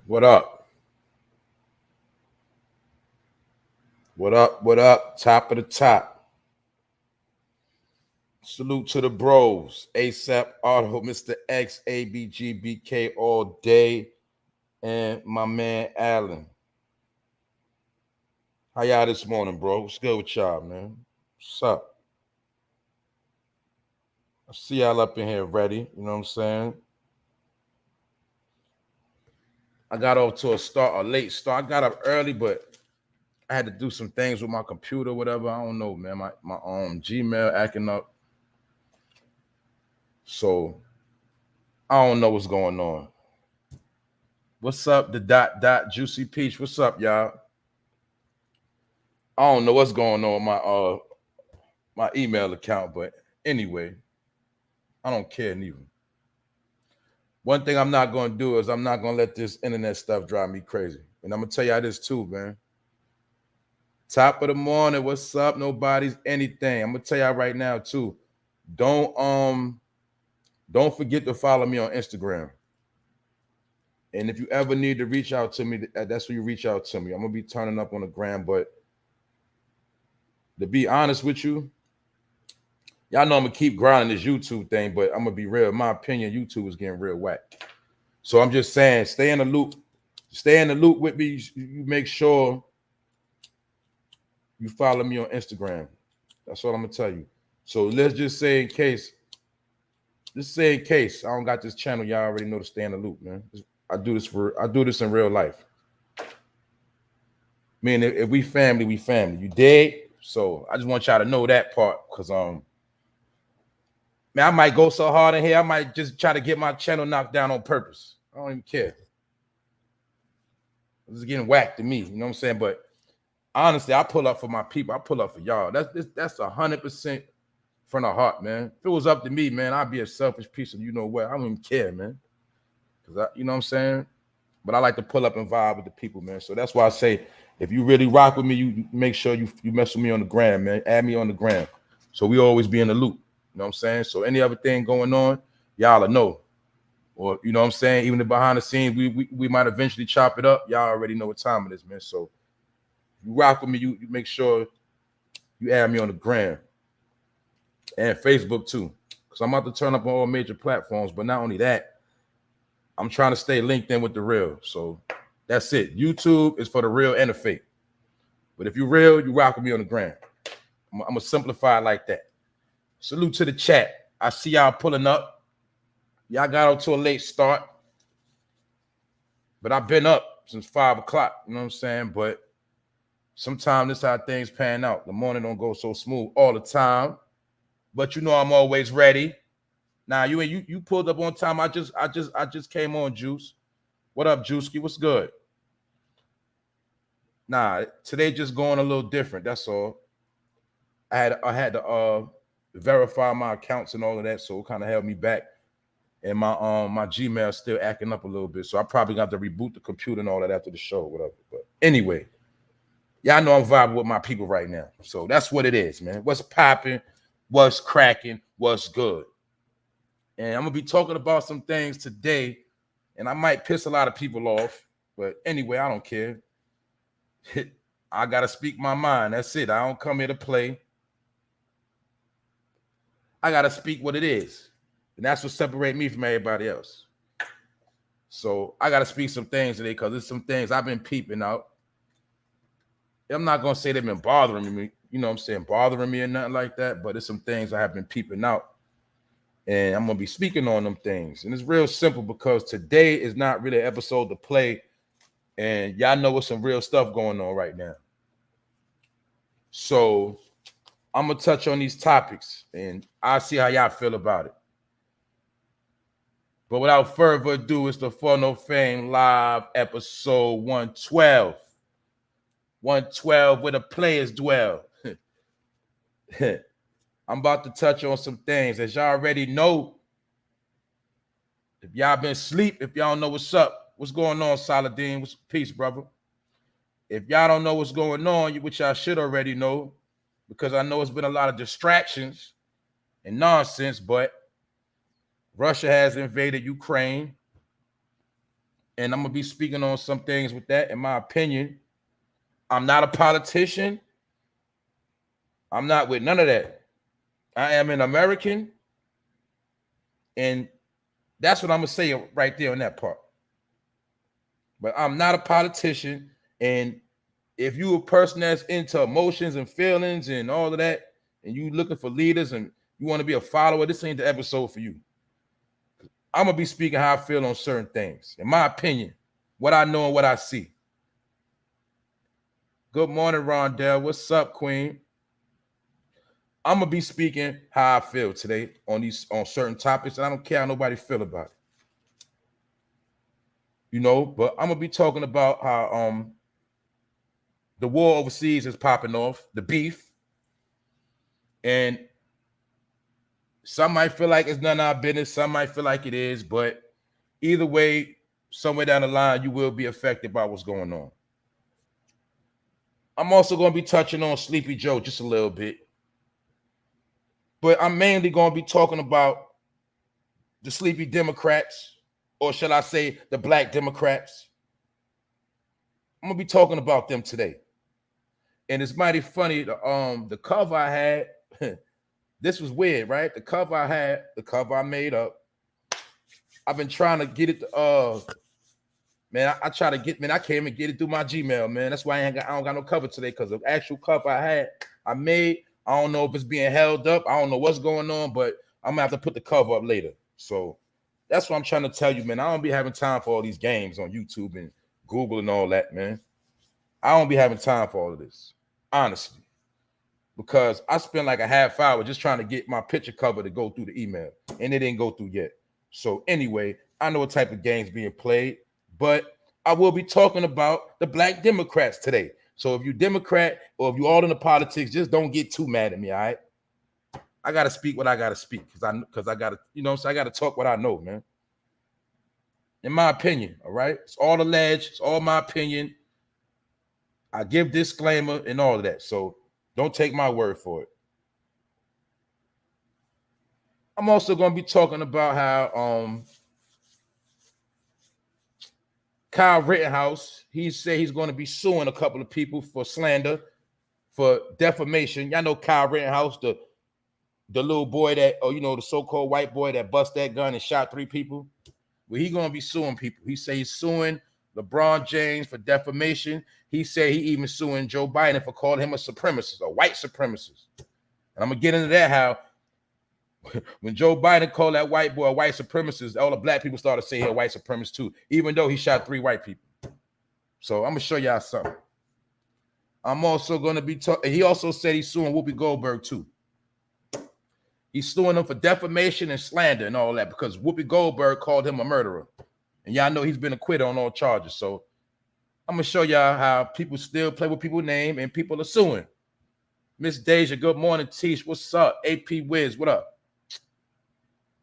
What up? What up? What up? Top of the top. Salute to the bros. ASAP Auto, Mr. X, ABGBK all day, and my man Allen. How y'all this morning, bro? What's good with y'all, man? What's up? I see y'all up in here ready. You know what I'm saying? I got off to a late start. I got up early, but I had to do some things with my computer, whatever. I don't know, man. My Gmail acting up. So I don't know what's going on. What's up, the dot juicy peach? What's up, y'all? I don't know what's going on with my email account, but anyway, I don't care neither. One thing I'm not gonna do is I'm not gonna let this internet stuff drive me crazy. And I'm gonna tell y'all this too, man. Top of the morning, what's up? Nobody's anything. I'm gonna tell y'all right now too. Don't forget to follow me on Instagram. And if you ever need to reach out to me, that's where you reach out to me. I'm gonna be turning up on the gram, but to be honest with you, y'all know I'm gonna keep grinding this YouTube thing, but I'm gonna be real. In my opinion, YouTube is getting real whack. So I'm just saying, stay in the loop. Stay in the loop with me. You make sure you follow me on Instagram. That's what I'm gonna tell you. So let's just say in case I don't got this channel, y'all already know to stay in the loop, man. I do this in real life. I mean, if we family, we family. You dead? So I just want y'all to know that part, because man, I might go so hard in here, I might just try to get my channel knocked down on purpose. I don't even care. This is getting whacked to me, you know what I'm saying? But honestly, I pull up for my people. I pull up for y'all. That's 100% from the heart, man. If it was up to me, man, I'd be a selfish piece of you know what. I don't even care, man. Because you know what I'm saying? But I like to pull up and vibe with the people, man. So that's why I say, if you really rock with me, you make sure you mess with me on the gram, man. Add me on the gram. So we always be in the loop. You know what I'm saying? So any other thing going on, y'all will know. Or, you know what I'm saying? Even the behind the scenes, we might eventually chop it up. Y'all already know what time it is, man. So you rock with me, you make sure you add me on the gram. And Facebook too. Because I'm about to turn up on all major platforms. But not only that, I'm trying to stay linked in with the real. So that's it. YouTube is for the real and the fake. But if you're real, you rock with me on the gram. I'm going to simplify it like that. Salute to the chat. I see y'all pulling up. Y'all got out to a late start. But I've been up since 5 o'clock. You know what I'm saying? But sometimes this is how things pan out. The morning don't go so smooth all the time. But you know I'm always ready. Now you pulled up on time. I just came on, Juice. What up, Juicy? What's good? Nah, today just going a little different. That's all. I had to verify my accounts and all of that, so it kind of held me back. And my Gmail still acting up a little bit, so I probably got to reboot the computer and all that after the show, whatever. But anyway, y'all know I'm vibing with my people right now, so that's what it is, man. What's popping? What's cracking? What's good? And I'm gonna be talking about some things today, and I might piss a lot of people off, but anyway, I don't care. I gotta speak my mind. That's it. I don't come here to play. I gotta speak what it is, and that's what separates me from everybody else. So I gotta speak some things today, because there's some things I've been peeping out. I'm not gonna say they've been bothering me, you know what I'm saying, bothering me or nothing like that, but there's some things I have been peeping out. And I'm going to be speaking on them things. And it's real simple, because today is not really an episode to play. And y'all know what's some real stuff going on right now. So I'm going to touch on these topics, and I'll see how y'all feel about it. But without further ado, it's the For No Fame Live episode 112. 112, where the players dwell. I'm about to touch on some things. As y'all already know, if y'all been asleep, if y'all don't know what's up, what's going on, Saladin? What's peace, brother? If y'all don't know what's going on, which y'all should already know, because I know it's been a lot of distractions and nonsense, but Russia has invaded Ukraine. And I'm gonna be speaking on some things with that. In my opinion, I'm not a politician. I'm not with none of that. I am an American, and that's what I'm gonna say right there on that part. But I'm not a politician, and if you a person that's into emotions and feelings and all of that, and you looking for leaders and you want to be a follower, this ain't the episode for you. I'm gonna be speaking how I feel on certain things, in my opinion, what I know and what I see. Good morning, Rondell. What's up, Queen? I'm gonna be speaking how I feel today on certain topics, and I don't care how nobody feel about it. You know, but I'm gonna be talking about how the war overseas is popping off, the beef, and some might feel like it's none of our business, some might feel like it is, but either way, somewhere down the line, you will be affected by what's going on. I'm also going to be touching on Sleepy Joe just a little bit, but I'm mainly going to be talking about the Sleepy Democrats, or shall I say the Black Democrats. I'm going to be talking about them today. And it's mighty funny, the cover I had, this was weird, right? The cover I made up. I've been trying to get it to, man, I try to get, man, I can't even get it through my Gmail, man. That's why I don't got no cover today, because the actual cover I made, I don't know if it's being held up. I don't know what's going on, but I'm going to have to put the cover up later. So that's what I'm trying to tell you, man. I don't be having time for all these games on YouTube and Google and all that, man. I don't be having time for all of this, honestly, because I spent like a half hour just trying to get my picture cover to go through the email, and it didn't go through yet. So anyway, I know what type of games being played, but I will be talking about the Black Democrats today. So if you Democrat or if you all into politics, just don't get too mad at me, all right? I got to speak what I got to speak, because I got to, you know, so I got to talk what I know, man. In my opinion, all right? It's all alleged. It's all my opinion. I give disclaimer and all of that. So don't take my word for it. I'm also going to be talking about how Kyle Rittenhouse, he said he's going to be suing a couple of people for slander, for defamation. Y'all know Kyle Rittenhouse, the little boy that, or you know, the so-called white boy that bust that gun and shot 3 people. Well, he's going to be suing people. He said he's suing LeBron James for defamation. He said he even suing Joe Biden for calling him a supremacist, a white supremacist. And I'm going to get into that, how when Joe Biden called that white boy a white supremacist, all the black people started saying he's a white supremacist too, even though he shot 3 white people. So I'm going to show y'all something. I'm also going to be talking. He also said he's suing Whoopi Goldberg too. He's suing him for defamation and slander and all that, because Whoopi Goldberg called him a murderer. And y'all know he's been acquitted on all charges. So I'm going to show y'all how people still play with people's name and people are suing. Miss Deja, good morning. Tish, what's up? AP Wiz, what up?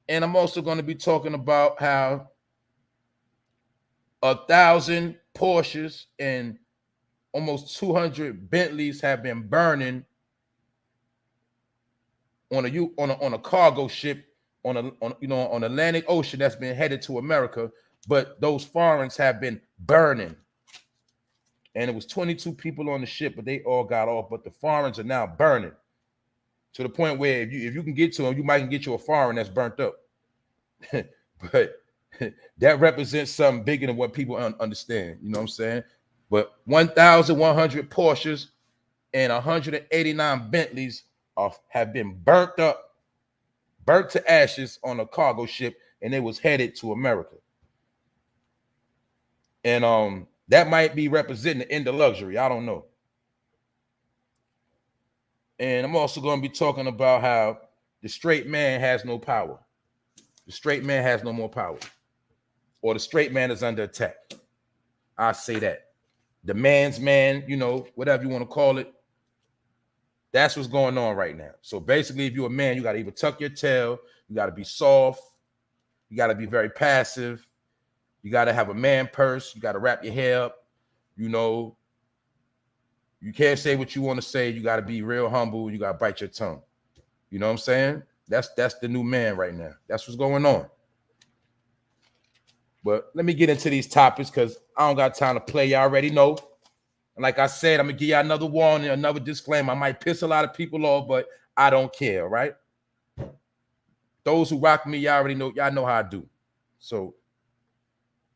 And I'm also going to be talking about how 1,000 Porsches and almost 200 Bentleys have been burning on a cargo ship on Atlantic Ocean that's been headed to America, but those foreigners have been burning. And it was 22 people on the ship, but they all got off. But the foreigners are now burning to the point where if you can get to them, you might get you a foreign that's burnt up. But that represents something bigger than what people understand. You know what I'm saying? But 1,100 Porsches and 189 Bentleys have been burnt to ashes on a cargo ship, and they was headed to America. And that might be representing the end of luxury. I don't know. And I'm also going to be talking about how the straight man has no power. The straight man has no more power. Or the straight man is under attack. I say that. The man's man, you know, whatever you want to call it. That's what's going on right now. So basically, if you're a man, you got to either tuck your tail, you got to be soft, you got to be very passive, you got to have a man purse, you got to wrap your hair up, you know. You can't say what you want to say, you got to be real humble, you got to bite your tongue. You know what I'm saying? That's the new man right now. That's what's going on. But let me get into these topics because I don't got time to play. You already know. And like I said, I'm gonna give y'all another warning, another disclaimer. I might piss a lot of people off, but I don't care, right? Those who rock me, y'all already know, y'all know how I do. So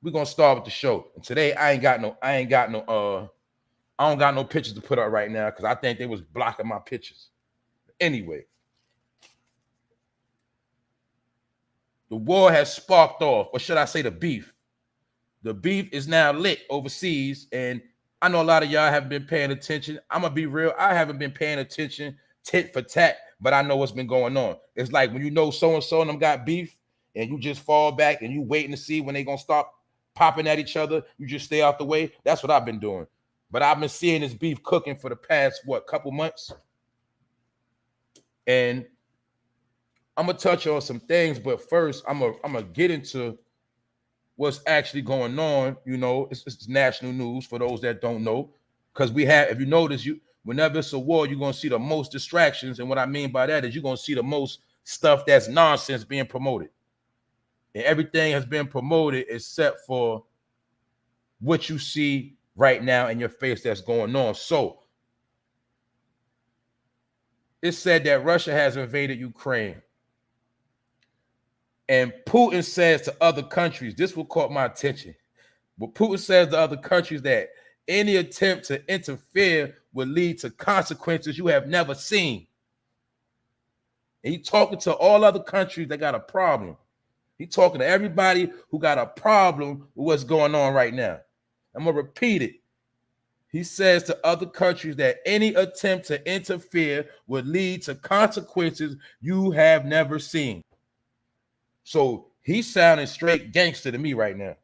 we're gonna start with the show. And today I don't got no pictures to put up right now because I think they was blocking my pictures. Anyway, the war has sparked off, or should I say the beef? The beef is now lit overseas, and I know a lot of y'all haven't been paying attention. I'm gonna be real, I haven't been paying attention tit for tat, but I know what's been going on. It's like when you know so-and-so and them got beef, and you just fall back and you waiting to see when they gonna stop popping at each other. You just stay out the way. That's what I've been doing. But I've been seeing this beef cooking for the past, couple months. And I'm gonna touch on some things, but first I'm gonna get into what's actually going on. You know, it's national news for those that don't know, because if you notice, whenever it's a war, you're gonna see the most distractions, and what I mean by that is you're gonna see the most stuff that's nonsense being promoted, and everything has been promoted except for what you see right now in your face that's going on. So it's said that Russia has invaded Ukraine. And Putin says to other countries, this will caught my attention, but Putin says to other countries that any attempt to interfere will lead to consequences you have never seen. And he's talking to all other countries that got a problem. He's talking to everybody who got a problem with what's going on right now. I'm going to repeat it. He says to other countries that any attempt to interfere would lead to consequences you have never seen. So he's sounding straight gangster to me right now.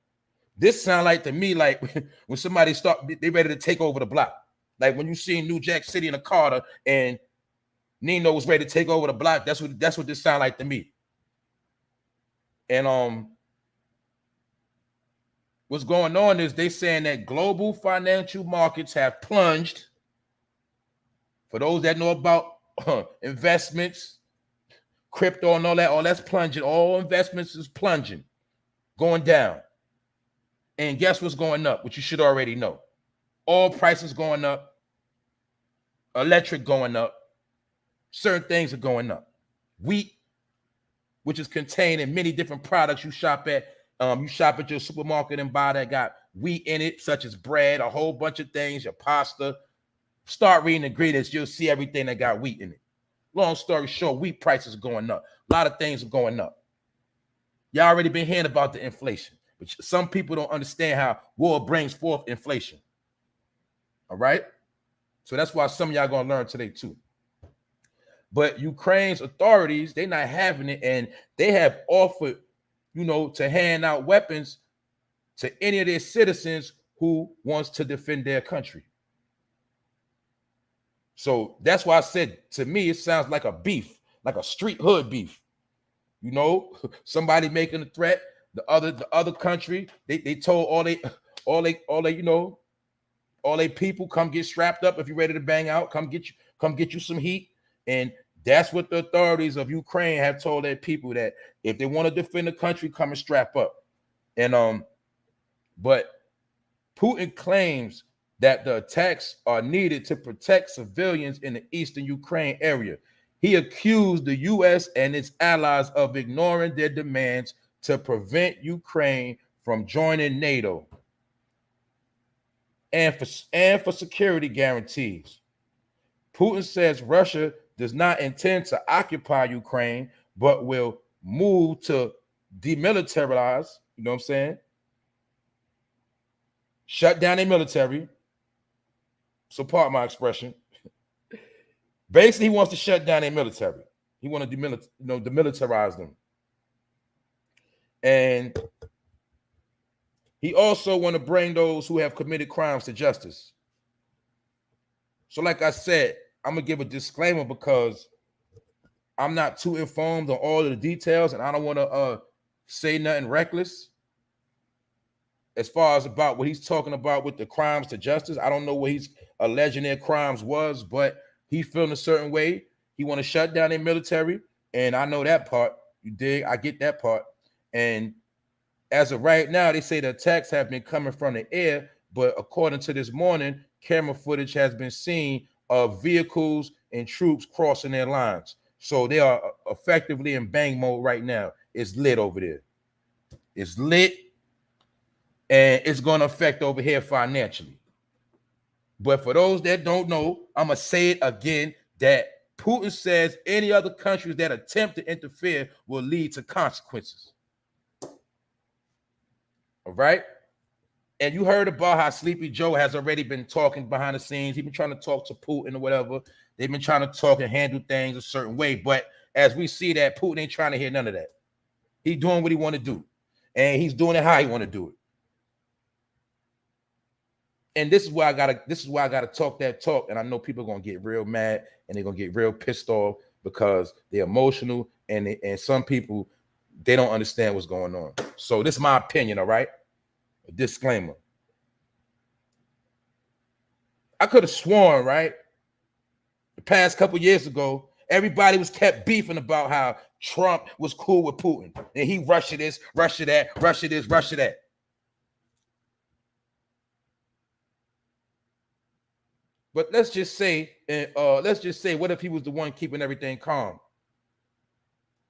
This sound like to me like when somebody they ready to take over the block. Like when you see New Jack City in a Carter and Nino was ready to take over the block. That's what this sound like to me. And what's going on is they saying that global financial markets have plunged. For those that know about investments, crypto and all that's plunging. All investments is plunging, going down. And guess what's going up, which you should already know? Oil prices going up, electric going up, certain things are going up. Wheat, which is contained in many different products you shop at. You shop at your supermarket and buy that got wheat in it, such as bread, a whole bunch of things, your pasta. Start reading the ingredients, you'll see everything that got wheat in it. Long story short, wheat prices are going up. A lot of things are going up. Y'all already been hearing about the inflation, but some people don't understand how war brings forth inflation. All right? So that's why some of y'all going to learn today too. But Ukraine's authorities, they're not having it, and they have offered, to hand out weapons to any of their citizens who wants to defend their country. So that's why I said, to me, it sounds like a beef, like a street hood beef. Somebody making a threat, the other country, they told all they people, come get strapped up if you're ready to bang out, come get you some heat. And that's what the authorities of Ukraine have told their people, that if they want to defend the country, come and strap up. And but Putin claims that the attacks are needed to protect civilians in the eastern Ukraine area. He accused the U.S. and its allies of ignoring their demands to prevent Ukraine from joining NATO and for security guarantees. Putin says Russia does not intend to occupy Ukraine, but will move to demilitarize, you know what I'm saying? Shut down their military. So pardon my expression. Basically, he wants to shut down their military. He wants to demilitarize them. And he also want to bring those who have committed crimes to justice. So like I said, I'm going to give a disclaimer because I'm not too informed on all of the details, and I don't want to say nothing reckless as far as about what he's talking about with the crimes to justice. I don't know what he's alleging their crimes was, but he feeling a certain way. He want to shut down their military, and I know that part. You dig? I get that part. And As of right now, they say the attacks have been coming from the air, but according to this morning, camera footage has been seen of vehicles and troops crossing their lines. So they are effectively in bang mode right now. It's lit over there. It's lit, and it's going to affect over here financially. But for those that don't know, I'm going to say it again, that Putin says any other countries that attempt to interfere will lead to consequences. All right? And you heard about how Sleepy Joe has already been talking behind the scenes. He's been trying to talk to Putin or whatever. They've been trying to talk and handle things a certain way. But as we see that, Putin ain't trying to hear none of that. He's doing what he want to do. And he's doing it how he want to do it. And this is why I gotta talk that talk. And I know people are gonna get real mad and they're gonna get real pissed off because they're emotional and some people, they don't understand what's going on. So this is my opinion, all right? A disclaimer. I could have sworn, right? The past couple years ago, everybody was kept beefing about how Trump was cool with Putin. And he Russia this, Russia that, Russia this, Russia that. But let's just say, what if he was the one keeping everything calm?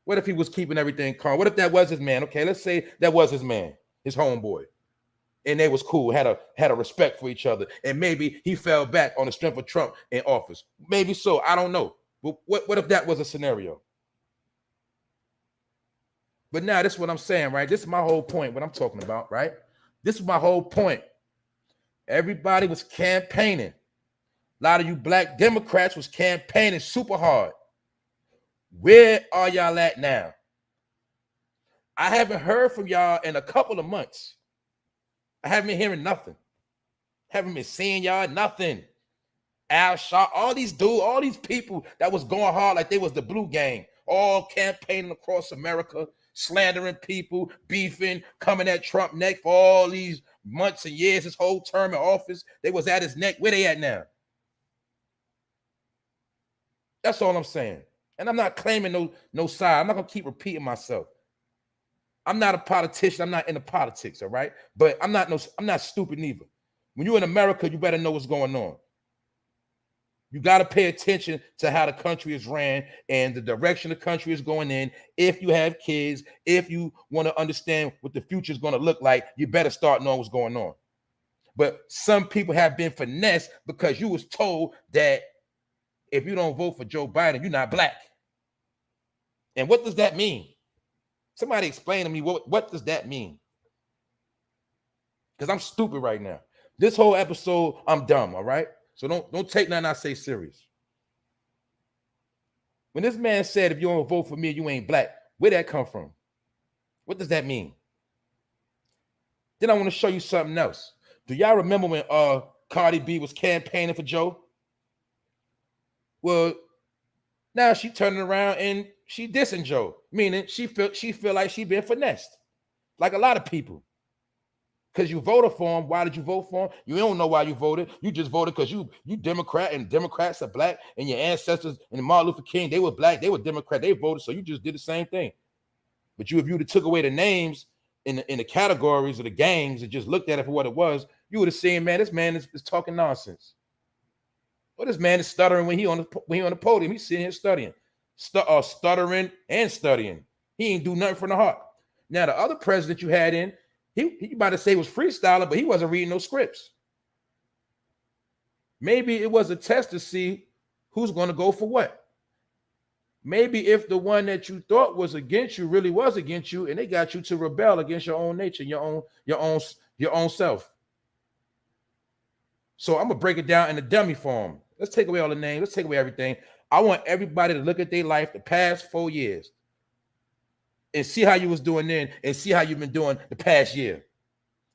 What if he was keeping everything calm? What if that was his man? Okay, let's say that was his man, his homeboy. And they was cool, had a respect for each other. And maybe he fell back on the strength of Trump in office. Maybe so, I don't know. But what if that was a scenario? But now this is what I'm saying, right? This is my whole point, what I'm talking about, right? This is my whole point. Everybody was campaigning. A lot of you black Democrats was campaigning super hard. Where are y'all at now? I haven't heard from y'all in a couple of months. I haven't been hearing nothing. Haven't been seeing y'all nothing. Al Shaw, all these people that was going hard like they was the blue gang, all campaigning across America, slandering people, beefing, coming at Trump neck for all these months and years, his whole term in office. They was at his neck. Where they at now? That's all I'm saying. And I'm not claiming no side. I'm not gonna keep repeating myself. I'm not a politician. I'm not into politics, all right? But I'm not stupid neither. When you're in America, you better know what's going on. You got to pay attention to how the country is ran and the direction the country is going in. If you have kids, if you want to understand what the future is going to look like, you better start knowing what's going on. But some people have been finessed because you was told that if you don't vote for Joe Biden, you're not black. And what does that mean? Somebody explain to me what does that mean? Because I'm stupid right now. This whole episode, I'm dumb, all right? So don't take nothing I say serious. When this man said, if you don't vote for me, you ain't black, where'd that come from? What does that mean? Then I want to show you something else. Do y'all remember when Cardi B was campaigning for Joe? Well, now she turning around and she dissing Joe, meaning she feel like she been finessed, like a lot of people. Because you voted for him. Why did you vote for him? You don't know why you voted. You just voted because you Democrat, and Democrats are black, and your ancestors and Martin Luther King, they were black, they were Democrat, they voted, so you just did the same thing. But if you would have took away the names in the categories of the gangs and just looked at it for what it was, you would have seen, man, this man is talking nonsense. Well, this man is stuttering when he on the podium. He's sitting here stuttering and studying. He ain't do nothing from the heart. Now, the other president you had in, he about to say was freestyling, but he wasn't reading no scripts. Maybe it was a test to see who's going to go for what. Maybe if the one that you thought was against you really was against you, and they got you to rebel against your own nature, your own self. So I'm gonna break it down in the dummy form. Let's take away all the names. Let's take away everything. I want everybody to look at their life the past 4 years and see how you was doing then and see how you've been doing the past year.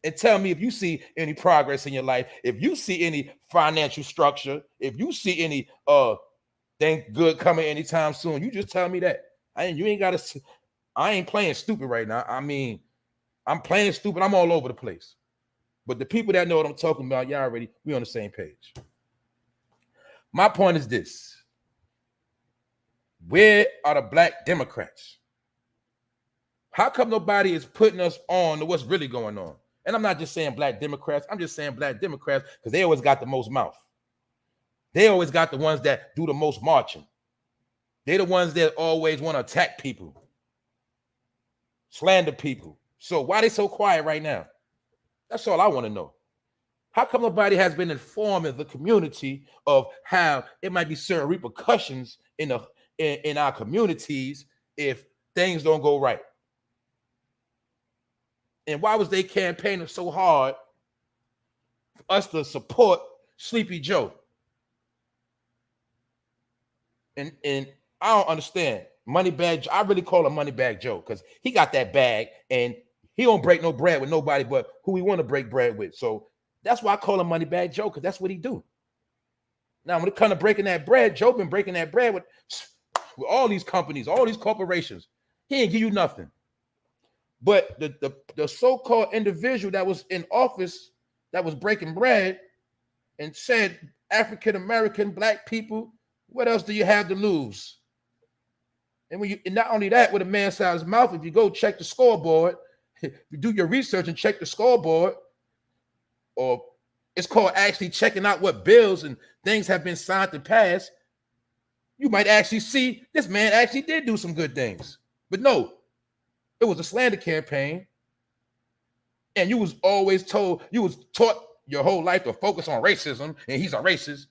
And tell me if you see any progress in your life, if you see any financial structure, if you see any thing good coming anytime soon. You just tell me that. I ain't playing stupid right now. I mean, I'm playing stupid. I'm all over the place. But the people that know what I'm talking about, we on the same page. My point is this. Where are the black Democrats? How come nobody is putting us on to what's really going on? And I'm not just saying black Democrats. I'm just saying black Democrats because they always got the most mouth. They always got the ones that do the most marching. They're the ones that always want to attack people, slander people. So why are they so quiet right now? That's all I want to know. How come nobody has been informing the community of how it might be certain repercussions in our communities if things don't go right? And why was they campaigning so hard for us to support Sleepy Joe? And I don't understand. Moneybag, I really call him Moneybag Joe because he got that bag and he don't break no bread with nobody but who he want to break bread with. So that's why I call him Moneybag Joe, because that's what he do. Now, when it comes to breaking that bread, Joe been breaking that bread with all these companies, all these corporations. He ain't give you nothing. But the so-called individual that was in office that was breaking bread and said African-American, black people, what else do you have to lose? And not only that, with a man-sized mouth, if you go check the scoreboard, if you do your research and check the scoreboard, or it's called actually checking out what bills and things have been signed to pass, you might actually see this man actually did do some good things. But no, it was a slander campaign. And you was always told, you was taught your whole life to focus on racism, and he's a racist.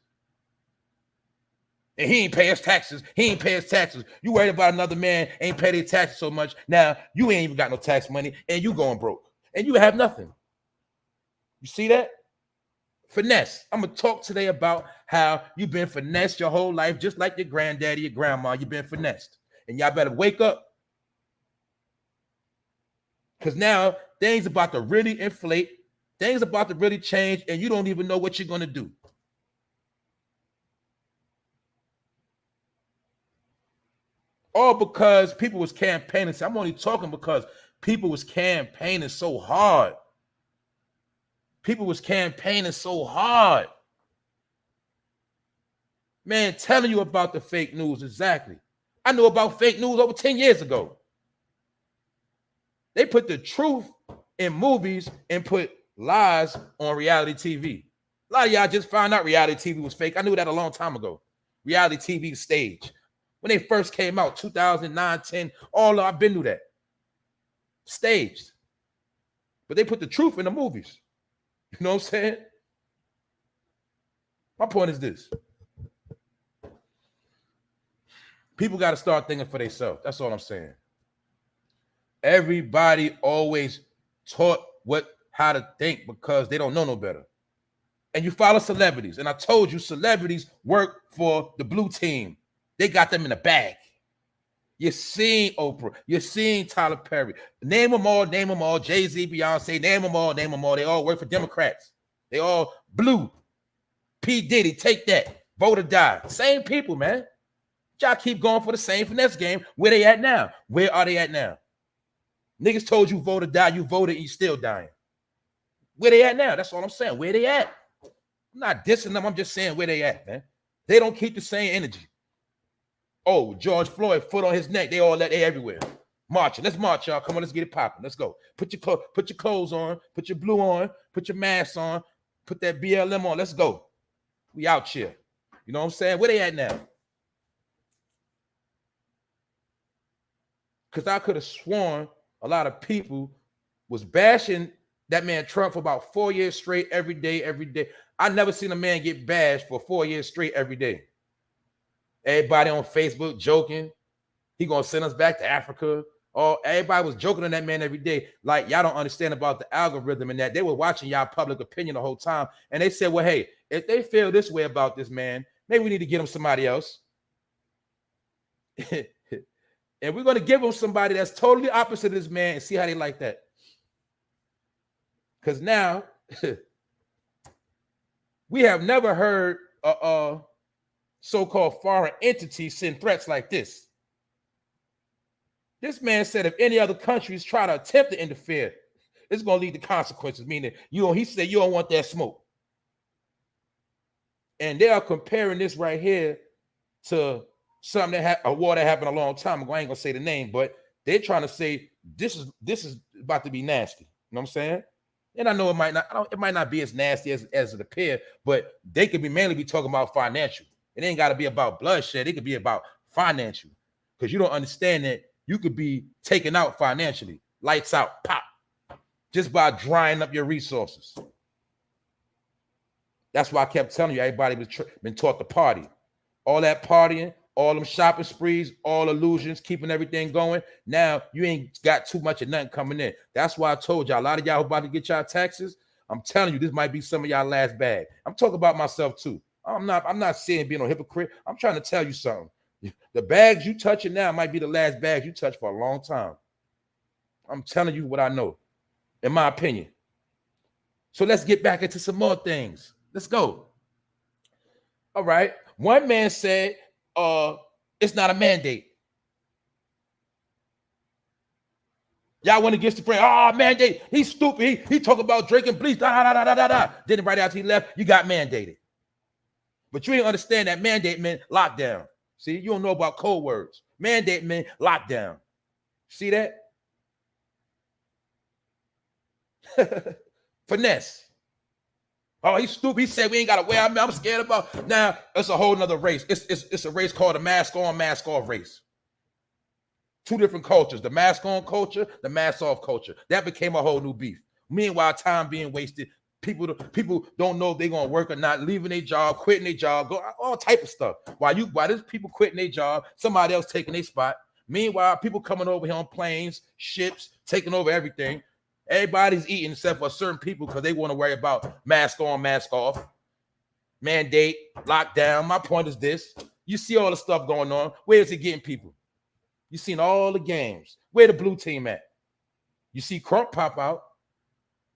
And he ain't pay his taxes. He ain't pay his taxes. You worried about another man ain't pay their taxes so much. Now you ain't even got no tax money and you going broke. And you have nothing. You see that? Finesse. I'm going to talk today about how you've been finessed your whole life, just like your granddaddy, your grandma. You've been finessed. And y'all better wake up. Because now things about to really inflate. Things about to really change, and you don't even know what you're going to do. All because people was campaigning. I'm only talking because people was campaigning so hard. People was campaigning so hard. Man, telling you about the fake news, exactly. I knew about fake news over 10 years ago. They put the truth in movies and put lies on reality TV. A lot of y'all just found out reality TV was fake. I knew that a long time ago. Reality TV is staged. When they first came out, 2009, 10, I've been through that. Staged. But they put the truth in the movies. You know what I'm saying? My point is this. People got to start thinking for themselves. That's all I'm saying. Everybody always taught how to think because they don't know no better. And you follow celebrities. And I told you celebrities work for the blue team. They got them in a bag. You're seeing Oprah. You're seeing Tyler Perry. Name them all. Jay-Z, Beyonce, name them all. They all work for Democrats. They all blue. P. Diddy, take that. Vote or die. Same people, man. Y'all keep going for the same finesse game. Where they at now? Where are they at now? Niggas told you vote or die. You voted and you still dying. Where they at now? That's all I'm saying. Where they at? I'm not dissing them. I'm just saying where they at, man. They don't keep the same energy. Oh, George Floyd, foot on his neck. They everywhere. Marching. Let's march, y'all. Come on, let's get it popping. Let's go. Put your clothes on. Put your blue on. Put your mask on. Put that BLM on. Let's go. We out here. You know what I'm saying? Where they at now? Because I could have sworn a lot of people was bashing that man Trump for about 4 years straight, every day. I never seen a man get bashed for 4 years straight every day. Everybody on Facebook joking. He gonna send us back to Africa. Oh, everybody was joking on that man every day. Like, y'all don't understand about the algorithm and that. They were watching y'all public opinion the whole time. And they said, well, hey, if they feel this way about this man, maybe we need to get him somebody else. And we're going to give them somebody that's totally opposite of this man and see how they like that. Because now, we have never heard a so-called foreign entity send threats like this. This man said if any other countries try to attempt to interfere, it's going to lead to consequences, meaning he said you don't want that smoke. And they are comparing this right here to something a war that happened a long time ago. I ain't gonna say the name, but they're trying to say this is about to be nasty. You know what I'm saying? And I know it might not be as nasty as it appears, but they could mainly be talking about financial. It ain't got to be about bloodshed. It could be about financial, because you don't understand that you could be taken out financially, lights out, pop, just by drying up your resources. That's why I kept telling you, everybody been taught to party. All that partying, all them shopping sprees, all illusions, keeping everything going. Now you ain't got too much of nothing coming in. That's why I told y'all, a lot of y'all who about to get y'all taxes, I'm telling you, this might be some of y'all last bag. I'm talking about myself too. I'm not saying being a hypocrite. I'm trying to tell you something. The bags you touching now might be the last bags you touch for a long time. I'm telling you what I know, in my opinion. So let's get back into some more things. Let's go. All right. One man said, it's not a mandate. Y'all went against the prayer. Oh, mandate. He's stupid. He talk about drinking bleach. Then right after he left, you got mandated. But you didn't understand that mandate meant lockdown. See, you don't know about code words. Mandate meant lockdown. See that? Finesse. Oh, he's stupid. He said we ain't got to wear. I'm scared about. Now, it's a whole nother race. It's a race called the mask on, mask off race. Two different cultures. The mask on culture, the mask off culture. That became a whole new beef. Meanwhile, time being wasted. People don't know if they're going to work or not, leaving their job, quitting their job, all type of stuff. While there's people quitting their job, somebody else taking their spot. Meanwhile, people coming over here on planes, ships, taking over everything. Everybody's eating except for certain people because they want to worry about mask on, mask off, mandate, lockdown. My point is this. You see all the stuff going on. Where is it getting people? You seen all the games. Where the blue team at? You see Crump pop out.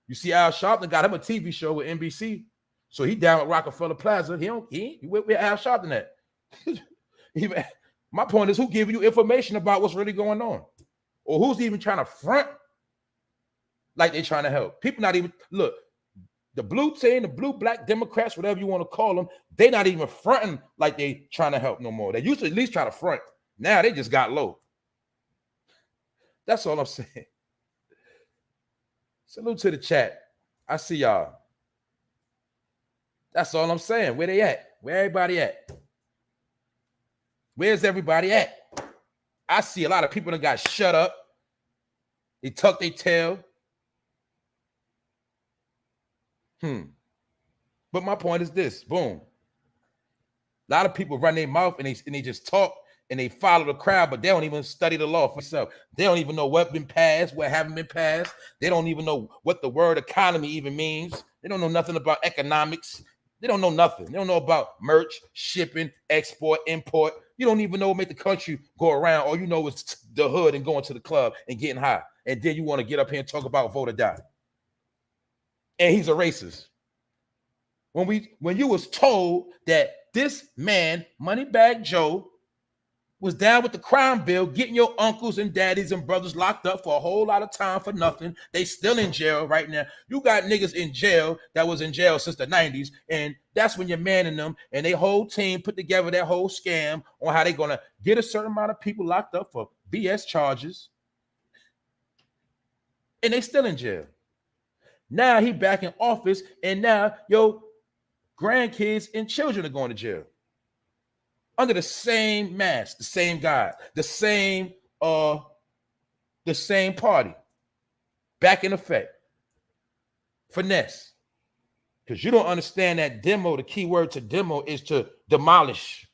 You see Al Sharpton got him a TV show with NBC. So he down at Rockefeller Plaza. Where Al Sharpton at? My point is, who giving you information about what's really going on? Or who's even trying to front like they're trying to help? People not even, look, the blue team, the blue, black Democrats, whatever you want to call them, they not even fronting like they trying to help no more. They used to at least try to front. Now they just got low. That's all I'm saying. Salute to the chat. I see y'all. That's all I'm saying. Where they at? Where everybody at? Where's everybody at? I see a lot of people that got shut up. They tucked their tail. But my point is this. Boom. A lot of people run their mouth and they just talk and they follow the crowd, but they don't even study the law for themselves. They don't even know what been passed, what haven't been passed. They don't even know what the word economy even means. They don't know nothing about economics. They don't know nothing. They don't know about merch, shipping, export, import. You don't even know what make the country go around. All you know is the hood and going to the club and getting high. And then you want to get up here and talk about vote or die. And he's a racist. When you was told that this man, Moneybag Joe, was down with the crime bill, getting your uncles and daddies and brothers locked up for a whole lot of time for nothing. They still in jail right now. You got niggas in jail that was in jail since the 90s, and that's when you're manning them, and they whole team put together that whole scam on how they're going to get a certain amount of people locked up for BS charges, and they still in jail. Now he back in office, and now your grandkids and children are going to jail. Under the same mask, the same guy, the same party, back in effect. Finesse. Because you don't understand that demo, the key word to demo is to demolish.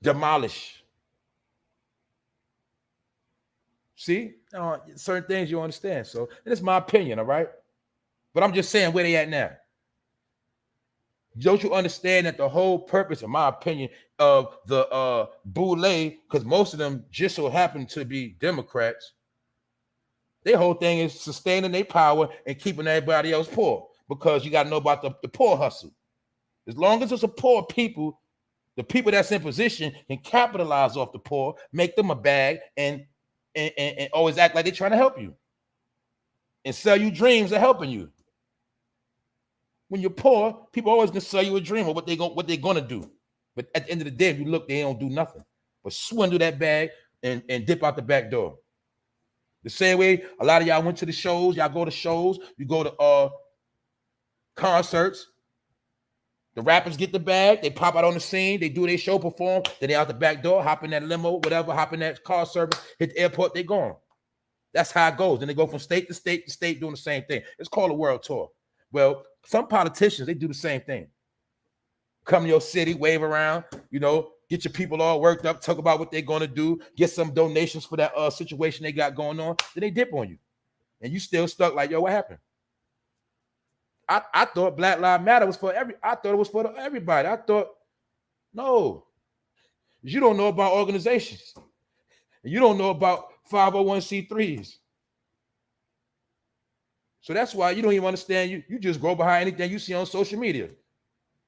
Demolish. See? Certain things you understand. So it's my opinion, all right? But I'm just saying where they at now. Don't you understand that the whole purpose, in my opinion, of the Boule, because most of them just so happen to be Democrats, their whole thing is sustaining their power and keeping everybody else poor, because you got to know about the poor hustle. As long as it's a poor people, the people that's in position can capitalize off the poor, make them a bag, and always act like they're trying to help you and sell you dreams of helping you. When you're poor, people always gonna sell you a dream of what they're gonna do. But at the end of the day, if you look, they don't do nothing but swindle that bag and dip out the back door. The same way a lot of y'all went to the shows. Y'all go to shows. You go to concerts. The rappers get the bag. They pop out on the scene. They do their show, perform. Then they out the back door, hop in that limo, whatever, hop in that car service, hit the airport, they gone. That's how it goes. Then they go from state to state to state doing the same thing. It's called a world tour. Well, some politicians, they do the same thing. Come to your city, wave around, get your people all worked up, talk about what they're going to do, get some donations for that situation they got going on. Then they dip on you. And you still stuck like, yo, what happened? I thought Black Lives Matter was for I thought it was for everybody. I thought, no. You don't know about organizations. You don't know about 501c3s. So that's why you don't even understand. You just go behind anything you see on social media.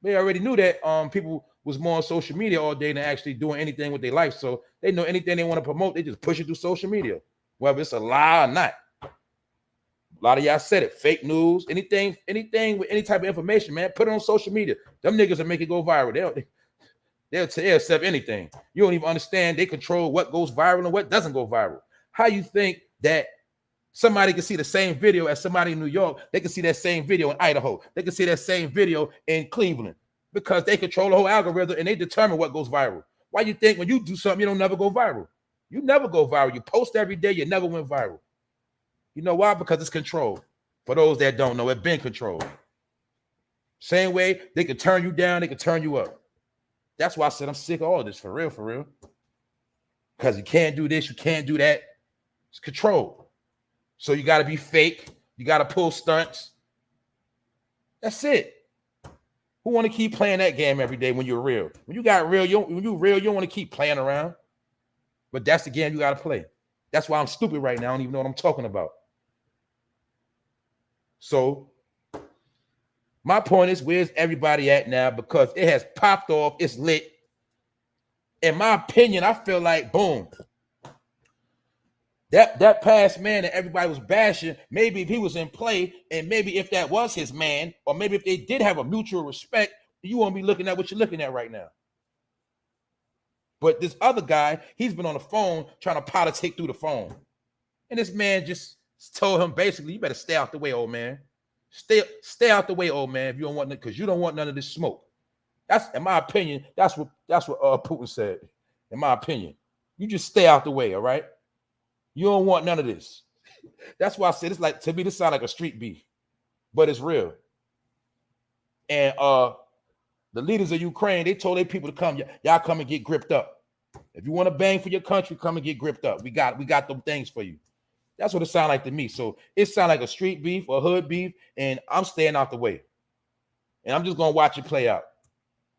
They already knew that people was more on social media all day than actually doing anything with their life. So they know anything they want to promote, they just push it through social media, whether it's a lie or not. A lot of y'all said it. Fake news, anything with any type of information, man, put it on social media. Them niggas will make it go viral. They'll accept anything. You don't even understand. They control what goes viral and what doesn't go viral. How you think that somebody can see the same video as somebody in New York? They can see that same video in Idaho. They can see that same video in Cleveland because they control the whole algorithm and they determine what goes viral. Why you think when you do something, you don't never go viral? You never go viral. You post every day, you never went viral. You know why? Because it's controlled. For those that don't know, it's been controlled. Same way they can turn you down, they can turn you up. That's why I said I'm sick of all of this, for real. Because you can't do this, you can't do that. It's controlled. So you got to be fake. You got to pull stunts. That's it. Who want to keep playing that game every day when you're real? When you got real, when you're real, you don't want to keep playing around. But that's the game you got to play. That's why I'm stupid right now. I don't even know what I'm talking about. So my point is, where's everybody at now? Because it has popped off. It's lit. In my opinion, I feel like, boom. That past man that everybody was bashing, maybe if he was in play, and maybe if that was his man, or maybe if they did have a mutual respect, you won't be looking at what you're looking at right now. But this other guy, he's been on the phone trying to politic through the phone. And this man just told him basically, you better stay out the way, old man. Stay out the way, old man, if you don't want it, because you don't want none of this smoke. That's, in my opinion, that's what Putin said. In my opinion, you just stay out the way, all right? You don't want none of this. That's why I said it's like, to me, this sounds like a street beef, but it's real. And the leaders of Ukraine, they told their people to come. Y'all come and get gripped up. If you want to bang for your country, come and get gripped up. We got them things for you. That's what it sounds like to me. So it sounds like a street beef or hood beef, and I'm staying out the way. And I'm just going to watch it play out.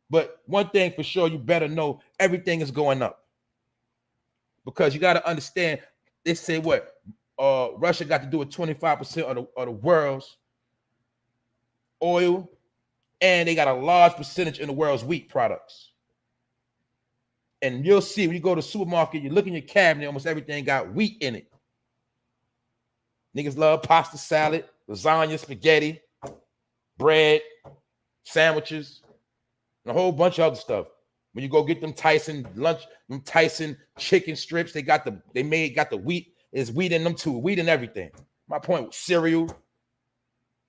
But one thing for sure, you better know everything is going up. Because you got to understand, they say what? Russia got to do with 25% of the world's oil, and they got a large percentage in the world's wheat products. And you'll see when you go to the supermarket, you look in your cabinet, almost everything got wheat in it. Niggas love pasta salad, lasagna, spaghetti, bread, sandwiches, and a whole bunch of other stuff. When you go get them Tyson lunch, them Tyson chicken strips, they got the wheat. There's wheat in them too, wheat and everything. My point was cereal.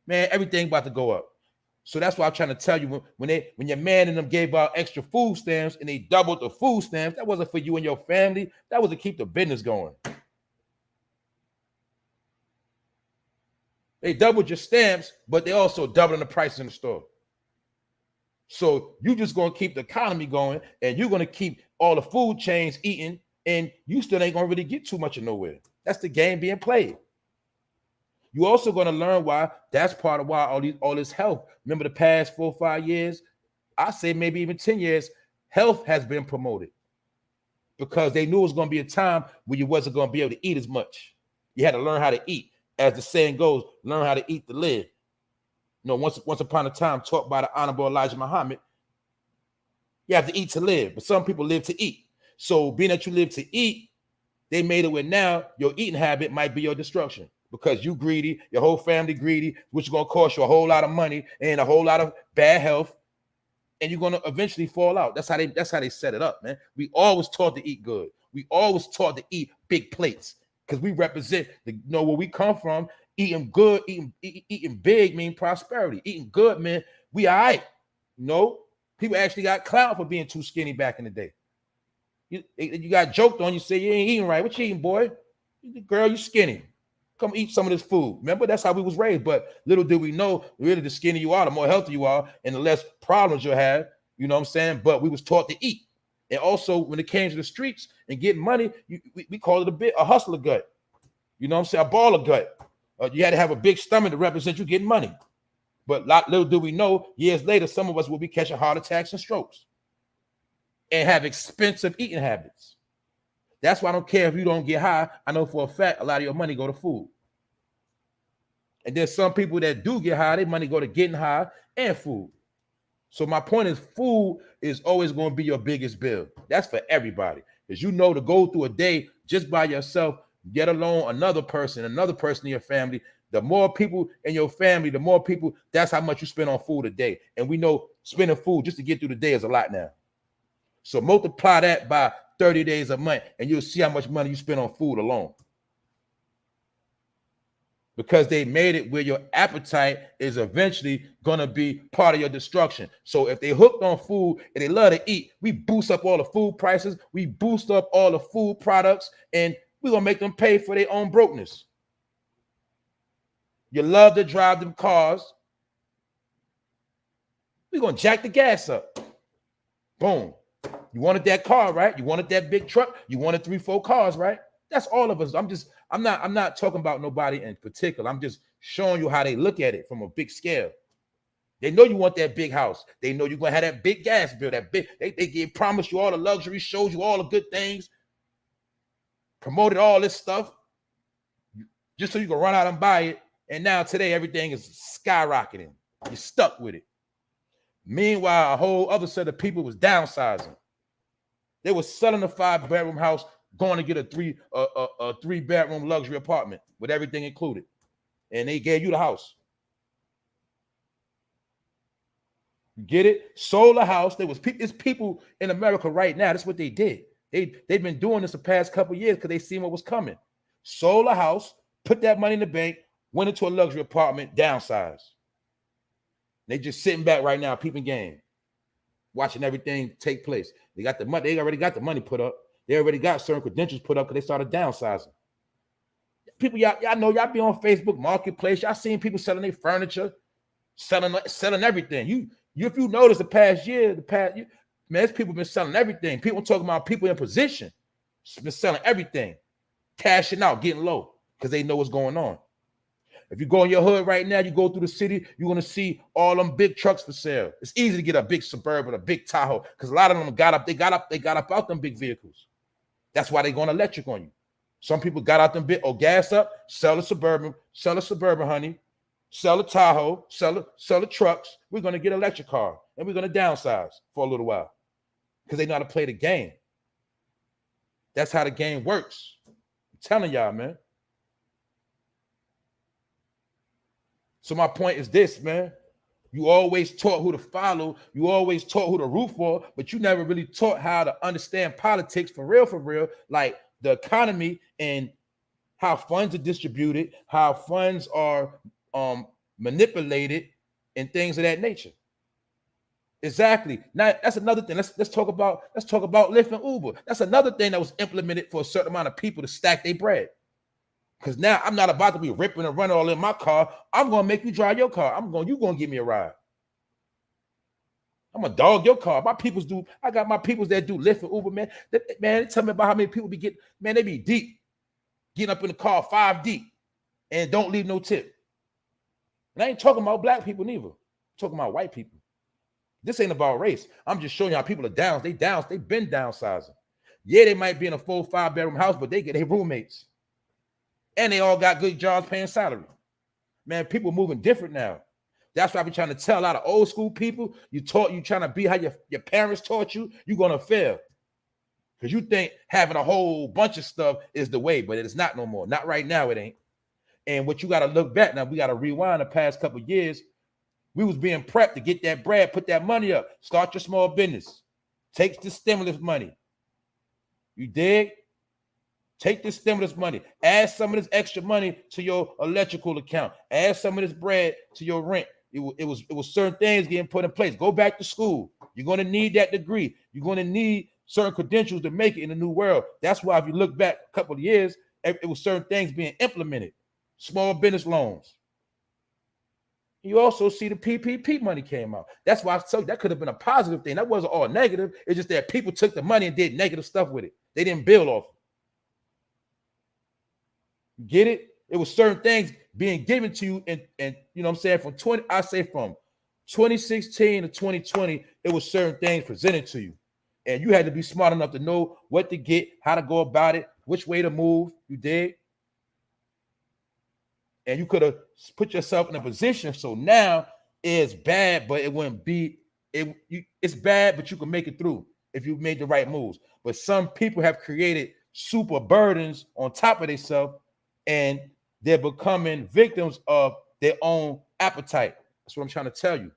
Man, everything about to go up. So that's why I'm trying to tell you, when your man and them gave out extra food stamps and they doubled the food stamps, that wasn't for you and your family. That was to keep the business going. They doubled your stamps, but they also doubling the price in the store. So you just going to keep the economy going, and you're going to keep all the food chains eating, and you still ain't going to really get too much of nowhere. That's the game being played. You're also going to learn why. That's part of why all this health. Remember the past 4 or 5 years? I say maybe even 10 years, health has been promoted because they knew it was going to be a time when you wasn't going to be able to eat as much. You had to learn how to eat. As the saying goes, learn how to eat to live. You know, once upon a time, taught by the Honorable Elijah Muhammad, you have to eat to live, but some people live to eat. So being that you live to eat, they made it where now your eating habit might be your destruction because you greedy, your whole family greedy, which is going to cost you a whole lot of money and a whole lot of bad health. and you're gonna eventually fall out. That's how they set it up, man. We always taught to eat good. We always taught to eat big plates because we represent where we come from. Eating good, eating big mean prosperity. Eating good, man, we all right. People actually got clout for being too skinny back in the day. You got joked on. You say you ain't eating right. What you eating, boy? Girl, you skinny. Come eat some of this food. Remember, that's how we was raised. But little did we know, really, the skinnier you are, the more healthy you are, and the less problems you'll have. You know what I'm saying? But we was taught to eat. And also, when it came to the streets and getting money, we called it a hustler gut. You know what I'm saying? A baller gut. You had to have a big stomach to represent you getting money. But little do we know, years later, some of us will be catching heart attacks and strokes and have expensive eating habits. That's why I don't care if you don't get high. I know for a fact a lot of your money go to food. And there's some people that do get high, their money go to getting high and food. So my point is, food is always going to be your biggest bill. That's for everybody. Because to go through a day just by yourself, get alone another person in your family, the more people in your family, the more people, that's how much you spend on food a day. And we know spending food just to get through the day is a lot now. So multiply that by 30 days a month, and you'll see how much money you spend on food alone. Because they made it where your appetite is eventually going to be part of your destruction. So if they hooked on food and they love to eat, we boost up all the food prices, we boost up all the food products, and we're going to make them pay for their own brokenness. You love to drive them cars. We're going to jack the gas up. Boom. You wanted that car, right? You wanted that big truck. You wanted 3-4 cars, right? That's all of us. I'm not talking about nobody in particular. I'm just showing you how they look at it from a big scale. They know you want that big house. They know you're going to have that big gas bill, they promised you all the luxury, showed you all the good things, promoted all this stuff just so you can run out and buy it. And now today, everything is skyrocketing. You're stuck with it. Meanwhile, a whole other set of people was downsizing. They were selling a 5-bedroom house, going to get a 3-bedroom luxury apartment with everything included. And they gave you the house. You get it? Sold a house. It's people in America right now. That's what they did. They've been doing this the past couple of years because they seen what was coming. Sold a house, put that money in the bank, went into a luxury apartment, downsized. They just sitting back right now, peeping game, watching everything take place. They got the money. They already got the money put up. They already got certain credentials put up because they started downsizing. People, y'all know, y'all be on Facebook Marketplace. Y'all seen people selling their furniture, selling everything. If you notice the past year, man, there's people been selling everything. People talking about people in position, been selling everything, cashing out, getting low because they know what's going on. If you go in your hood right now, you go through the city, you're going to see all them big trucks for sale. It's easy to get a big Suburban, a big Tahoe, because a lot of them got up out them big vehicles. That's why they're going electric on you. Some people got out them gas up, sell a Suburban, honey, sell a Tahoe, sell the trucks. We're going to get an electric car, and we're going to downsize for a little while because they know how to play the game. That's how the game works. I'm telling y'all, man. So my point is this, man. You always taught who to follow. You always taught who to root for, but you never really taught how to understand politics for real, like the economy and how funds are distributed, how funds are manipulated, and things of that nature. Exactly. Now that's another thing. Let's talk about Lyft and Uber. That's another thing that was implemented for a certain amount of people to stack their bread. Because now I'm not about to be ripping and running all in my car. I'm going to make you drive your car. You're going to give me a ride. I'm going to dog your car. I got my peoples that do Lyft and Uber, man. They tell me about how many people be getting, man, they be deep. Getting up in the car 5 deep and don't leave no tip. And I ain't talking about black people neither. I'm talking about white people. This ain't about race. I'm just showing you how people are down. They've been downsizing. Yeah, they might be in a 4-5-bedroom house, but they get their roommates. And they all got good jobs paying salary. Man, people moving different now. That's why I be trying to tell a lot of old school people, you trying to be how your parents taught you, you're going to fail. Because you think having a whole bunch of stuff is the way, but it's not no more. Not right now, it ain't. And what you got to look back now, we got to rewind the past couple of years. We was being prepped to get that bread, put that money up, start your small business. Take the stimulus money. You dig? Take this stimulus money. Add some of this extra money to your electrical account. Add some of this bread to your rent. It was certain things getting put in place. Go back to school. You're going to need that degree. You're going to need certain credentials to make it in the new world. That's why if you look back a couple of years, it was certain things being implemented. Small business loans. You also see the PPP money came out. That's why I told that could have been a positive thing. That wasn't all negative. It's just that people took the money and did negative stuff with it. They didn't build off it. Get it? It was certain things being given to you, and you know what I'm saying, from 2016 to 2020, it was certain things presented to you. And you had to be smart enough to know what to get, how to go about it, which way to move. You did. And you could have put yourself in a position. So now it's bad, but it wouldn't be it. It's bad, but you can make it through if you made the right moves. But some people have created super burdens on top of themselves, and they're becoming victims of their own appetite. That's what I'm trying to tell you.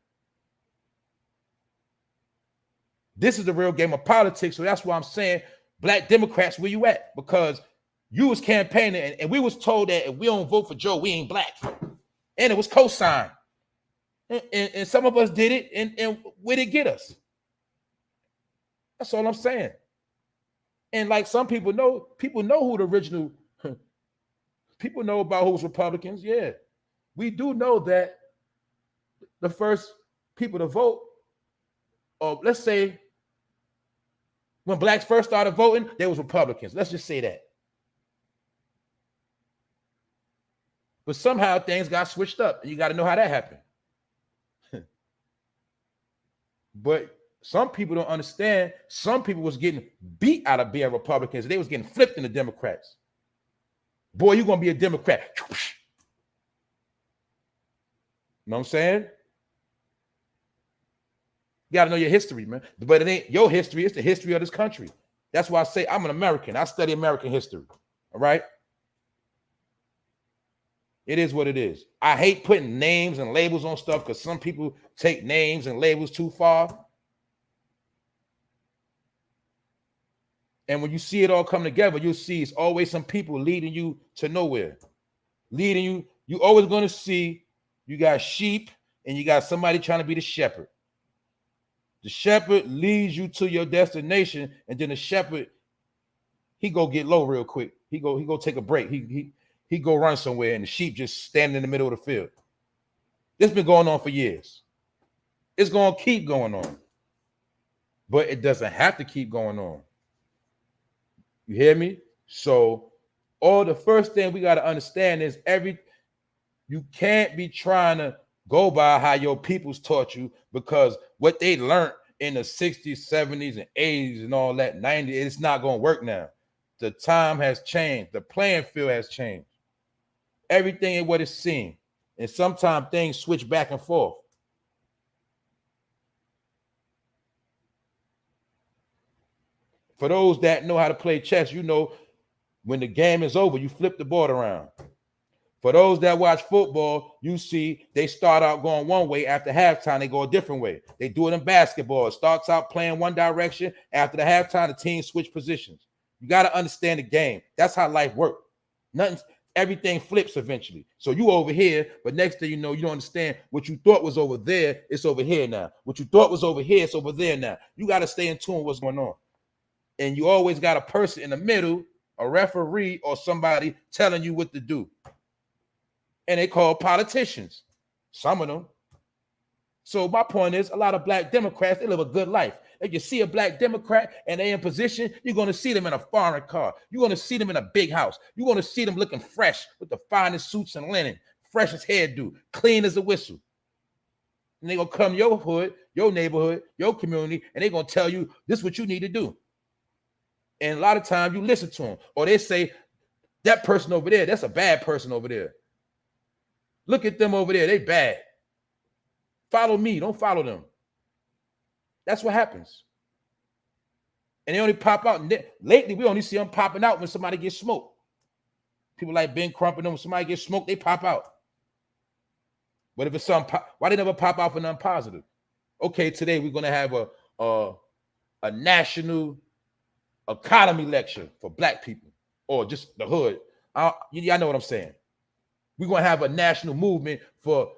This is the real game of politics. So that's why I'm saying, Black Democrats, where you at? Because you was campaigning, and we was told that if we don't vote for Joe, we ain't black. And it was co-signed. And some of us did it, and where did it get us? That's all I'm saying. And like some people know who the original, people know about who's Republicans. Yeah. We do know that the first people to vote, or let's say when blacks first started voting, they was Republicans. Let's just say that. But somehow things got switched up, and you got to know how that happened. But some people don't understand. Some people was getting beat out of being Republicans. They was getting flipped into Democrats. Boy, you're going to be a Democrat. You know what I'm saying? You got to know your history, man. But it ain't your history. It's the history of this country. That's why I say I'm an American. I study American history. All right? It is what it is. I hate putting names and labels on stuff because some people take names and labels too far. And when you see it all come together, you'll see it's always some people leading you to nowhere. Leading you. You're always going to see you got sheep and you got somebody trying to be the shepherd. The shepherd leads you to your destination, and then the shepherd, he go get low real quick. He go take a break. He go run somewhere, and the sheep just standing in the middle of the field. This been going on for years. It's going to keep going on. But it doesn't have to keep going on. You hear me? So the first thing we got to understand is you can't be trying to go by how your peoples taught you, because what they learned in the 60s, 70s, and 80s and all that, 90s, it's not going to work now. The time has changed. The playing field has changed. Everything is what it seemed. And sometimes things switch back and forth. For those that know how to play chess, you know when the game is over, you flip the board around. For those that watch football, you see they start out going one way. After halftime, they go a different way. They do it in basketball. It starts out playing one direction. After the halftime, the team switch positions. You got to understand the game. That's how life works. Everything flips eventually. So you over here, but next thing you know, you don't understand what you thought was over there. It's over here now. What you thought was over here, it's over there now. You got to stay in tune with what's going on. And you always got a person in the middle, a referee or somebody telling you what to do. And they call politicians, some of them. So my point is, a lot of Black Democrats, they live a good life. If you see a Black Democrat and they're in position, you're going to see them in a foreign car. You're going to see them in a big house. You're going to see them looking fresh with the finest suits and linen, fresh as hairdo, clean as a whistle. And they're going to come your hood, your neighborhood, your community, and they're going to tell you, this is what you need to do. And a lot of times you listen to them. Or they say, that person over there, that's a bad person over there. Look at them over there. They bad. Follow me. Don't follow them. That's what happens. And they only pop out. Lately, we only see them popping out when somebody gets smoked. People like Ben Crump and them, when somebody gets smoked, they pop out. But if it's something, why they never pop out for nothing positive? Okay, today we're gonna have a national economy lecture for black people or just the hood. Y'all know what I'm saying. We're gonna have a national movement for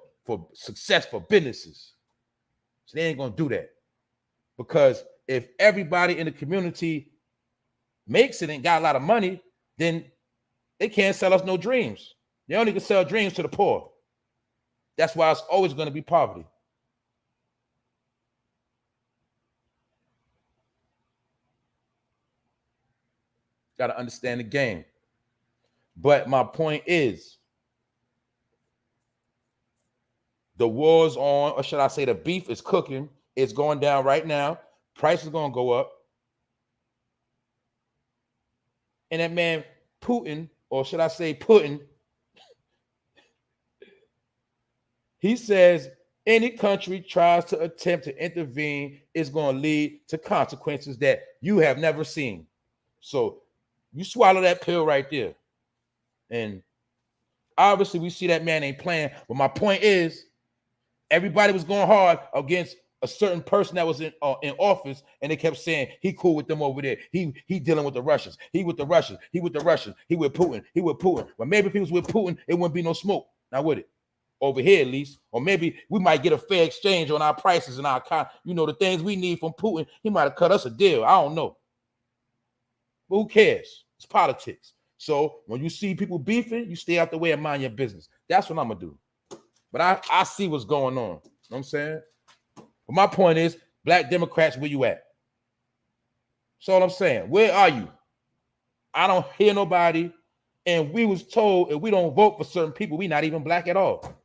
success for businesses. So they ain't gonna do that. Because if everybody in the community makes it and got a lot of money, then they can't sell us no dreams. They only can sell dreams to the poor. That's why it's always going to be poverty. Got to understand the game. But my point is, the war's on, or should I say the beef is cooking. It's going down right now. Price is going to go up. And that man Putin, or should I say Putin, he says any country tries to attempt to intervene is going to lead to consequences that you have never seen. So you swallow that pill right there. And obviously we see that man ain't playing. But my point is, everybody was going hard against a certain person that was in office, and they kept saying he cool with them over there. He dealing with the Russians. He with the Russians. He with the Russians. He with Putin. He with Putin. But maybe if he was with Putin, it wouldn't be no smoke. Now would it? Over here at least, or maybe we might get a fair exchange on our prices and our the things we need from Putin. He might have cut us a deal. I don't know. But who cares? It's politics. So when you see people beefing, you stay out the way and mind your business. That's what I'm gonna do. But I see what's going on. You know what I'm saying? But my point is, black Democrats, where you at? That's all I'm saying. Where are you? I don't hear nobody. And we was told if we don't vote for certain people, we not even black at all.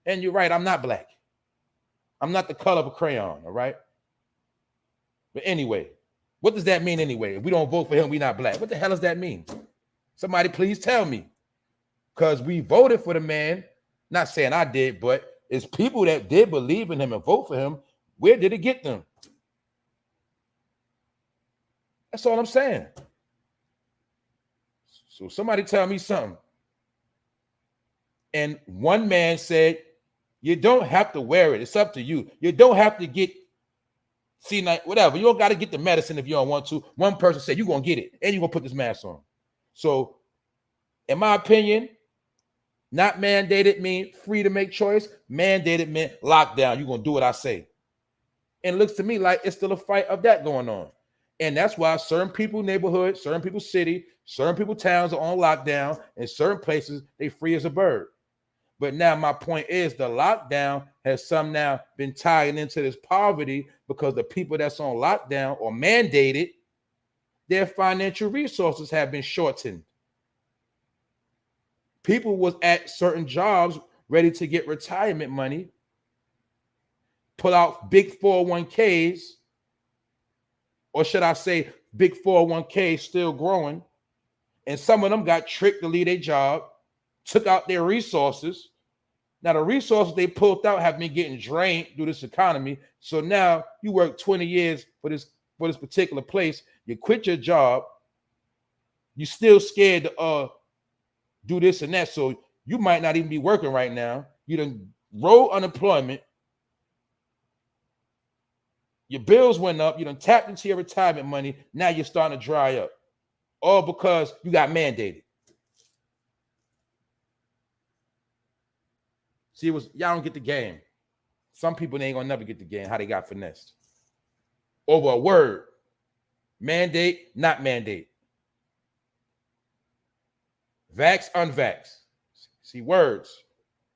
And you're right, I'm not black. I'm not the color of a crayon, all right? But anyway, what does that mean anyway? If we don't vote for him, we not black. What the hell does that mean? Somebody please tell me. Because we voted for the man. Not saying I did, but it's people that did believe in him and vote for him. Where did it get them? That's all I'm saying. So somebody tell me something. And one man said, you don't have to wear it. It's up to you. You don't have to get whatever. You don't got to get the medicine if you don't want to. One person said, you're going to get it, and you're going to put this mask on. So, in my opinion, not mandated mean free to make choice. Mandated meant lockdown. You're going to do what I say. And it looks to me like it's still a fight of that going on. And that's why certain people neighborhood, certain people city, certain people towns are on lockdown, and certain places they free as a bird. But now my point is the lockdown has somehow been tied into this poverty because the people that's on lockdown or mandated, their financial resources have been shortened. People was at certain jobs ready to get retirement money, pull out big 401ks, or should I say big 401ks still growing, and some of them got tricked to leave their job, took out their resources. Now, the resources they pulled out have been getting drained through this economy. So now you work 20 years for this particular place. You quit your job. You're still scared to do this and that. So you might not even be working right now. You done roll unemployment. Your bills went up. You done tapped into your retirement money. Now you're starting to dry up. All because you got mandated. See, y'all don't get the game. Some people, they ain't gonna never get the game, how they got finessed. Over a word. Mandate, not mandate. Vax, unvax. See, words.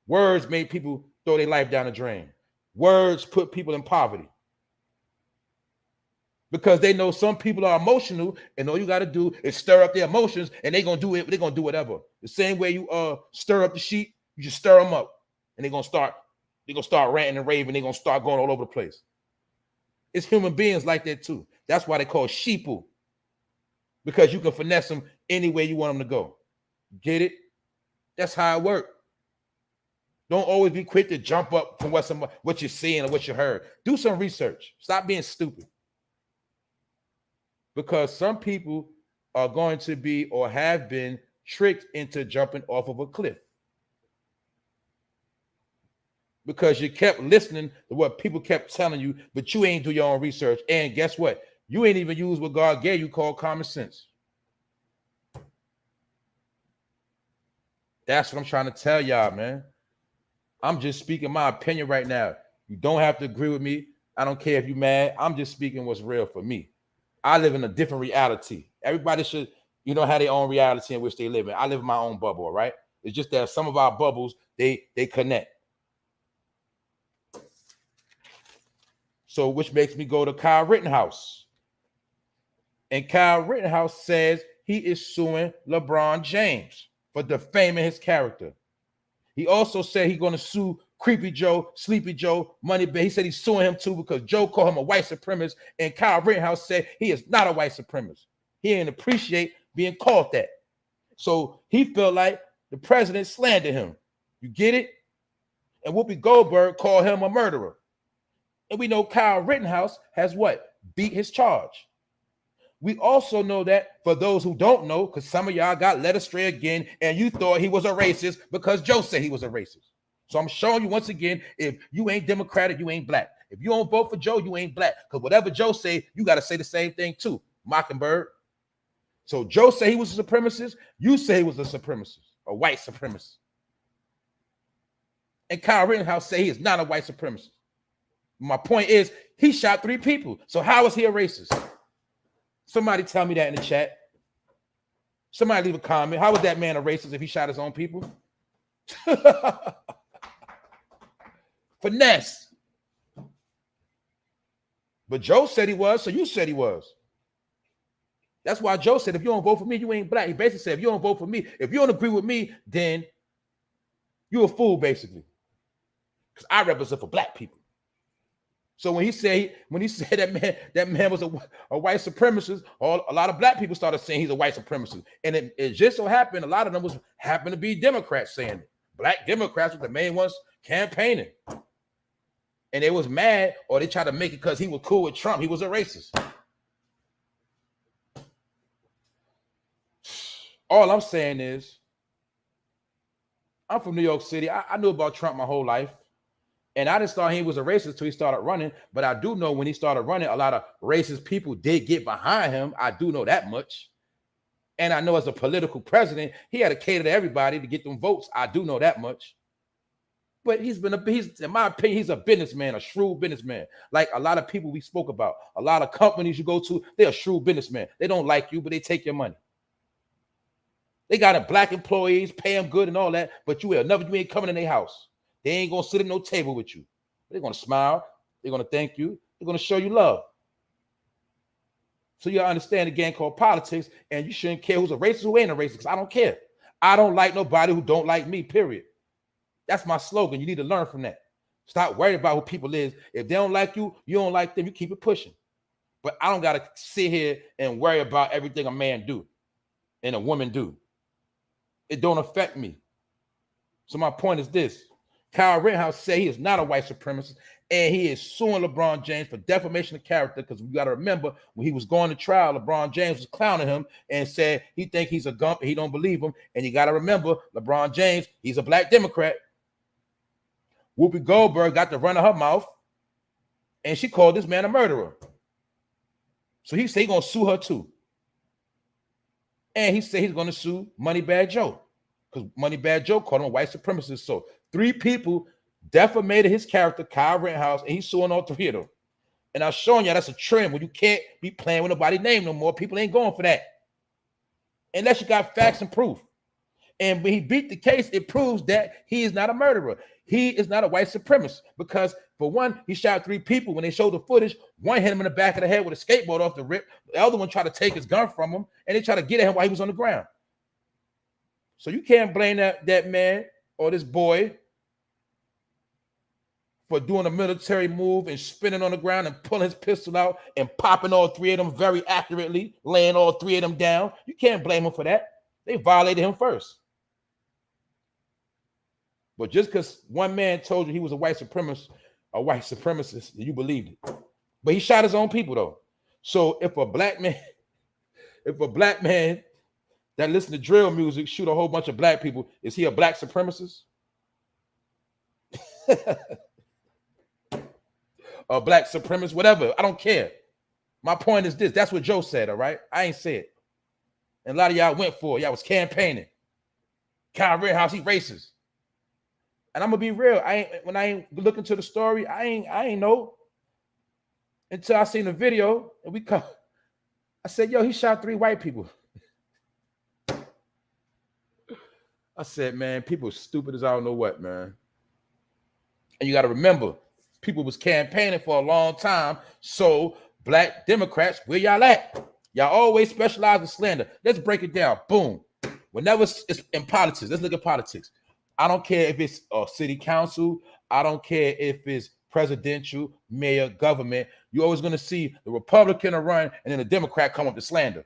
Words made people throw their life down the drain. Words put people in poverty. Because they know some people are emotional, and all you got to do is stir up their emotions, and they're gonna do it. They're gonna do whatever. The same way you stir up the sheep, you just stir them up, and they're gonna start ranting and raving. They're gonna start going all over the place. It's human beings like that too. That's why they call sheeple, because you can finesse them any way you want them to go. Get it? That's how it works. Don't always be quick to jump up from what you're seeing or what you heard. Do some research. Stop being stupid. Because some people are going to be or have been tricked into jumping off of a cliff. because you kept listening to what people kept telling you, but you ain't do your own research. And guess what? You ain't even use what God gave you called common sense. That's what I'm trying to tell y'all, man. I'm just speaking my opinion right now. You don't have to agree with me. I don't care if you're mad. I'm just speaking what's real for me. I live in a different reality. Everybody should, have their own reality in which they live in. I live in my own bubble, all right? It's just that some of our bubbles, they connect. So which makes me go to Kyle Rittenhouse. And Kyle Rittenhouse says he is suing LeBron James for defaming his character. He also said he's going to sue Creepy Joe, Sleepy Joe, Moneybag. He said he's suing him too because Joe called him a white supremacist, and Kyle Rittenhouse said he is not a white supremacist. He didn't appreciate being called that. So he felt like the president slandered him. You get it? And Whoopi Goldberg called him a murderer. And we know Kyle Rittenhouse has what? Beat his charge. We also know that for those who don't know, because some of y'all got led astray again, and you thought he was a racist because Joe said he was a racist. So I'm showing you once again, if you ain't Democratic, you ain't black. If you don't vote for Joe, you ain't black. Because whatever Joe say, you got to say the same thing too. Mockingbird. So Joe say he was a supremacist. You say he was a supremacist, a white supremacist. And Kyle Rittenhouse say he is not a white supremacist. My point is, he shot 3 people. So how is he a racist? Somebody tell me that in the chat. Somebody leave a comment. How was that man a racist if he shot his own people? Finesse. But Joe said he was, so you said he was. That's why Joe said, if you don't vote for me, you ain't black. He basically said, if you don't vote for me, if you don't agree with me, then you're a fool, basically. Because I represent for black people. So when he said that man was a white supremacist, a lot of black people started saying he's a white supremacist. And it just so happened, a lot of them happened to be Democrats saying it. Black Democrats were the main ones campaigning. And they was mad, or they tried to make it because he was cool with Trump. He was a racist. All I'm saying is, I'm from New York City. I knew about Trump my whole life. And I just thought he was a racist until he started running. But I do know when he started running, a lot of racist people did get behind him. I do know that much. And I know as a political president, he had to cater to everybody to get them votes. I do know that much. But he's in my opinion, he's a businessman, a shrewd businessman. Like a lot of people we spoke about, a lot of companies you go to, they're a shrewd businessman. They don't like you, but they take your money. They got a black employees, pay them good and all that, but you ain't coming in their house. They ain't going to sit at no table with you. They're going to smile. They're going to thank you. They're going to show you love. So you understand the game called politics, and you shouldn't care who's a racist, who ain't a racist, because I don't care. I don't like nobody who don't like me, period. That's my slogan. You need to learn from that. Stop worrying about who people is. If they don't like you, you don't like them, you keep it pushing. But I don't got to sit here and worry about everything a man do and a woman do. It don't affect me. So my point is this. Kyle Rittenhouse said he is not a white supremacist, and he is suing LeBron James for defamation of character, because we got to remember when he was going to trial, LeBron James was clowning him and said he think he's a gump and he don't believe him. And you got to remember, LeBron James, he's a black Democrat. Whoopi Goldberg got the run of her mouth, and she called this man a murderer. So he said he's going to sue her too. And he said he's going to sue Moneybag Joe, because Moneybag Joe called him a white supremacist. So 3 people defamated his character, Kyle Rittenhouse, and he's suing all 3 of them. And I'm showing you that's a trend when you can't be playing with nobody's name no more. People ain't going for that. Unless you got facts and proof. And when he beat the case, it proves that he is not a murderer. He is not a white supremacist, because for one, he shot 3 people. When they showed the footage, one hit him in the back of the head with a skateboard off the rip. The other one tried to take his gun from him, and they tried to get at him while he was on the ground. So you can't blame that man or this boy for doing a military move and spinning on the ground and pulling his pistol out and popping all 3 of them very accurately, laying all 3 of them down. You can't blame him for that. They violated him first. But just because one man told you he was a white supremacist, you believed it. But he shot his own people though. So if a black man that listen to drill music shoot a whole bunch of black people, is he a black supremacist? or black supremacist, whatever. I don't care. My point is this. That's what Joe said, all right? I ain't say it. And a lot of y'all went for it. Y'all was campaigning. Kyle Rittenhouse, he racist. And I'm gonna be real. When I ain't looking to the story, I ain't know until I seen the video and I said, yo, he shot 3 white people. I said, man, people are stupid as I don't know what, man. And you got to remember, people was campaigning for a long time. So black Democrats, where y'all at? Y'all always specialize in slander. Let's break it down. Boom. Whenever it's in politics, let's look at politics. I don't care if it's a city council. I don't care if it's presidential, mayor, government. You're always going to see the Republican run and then the Democrat come up to slander.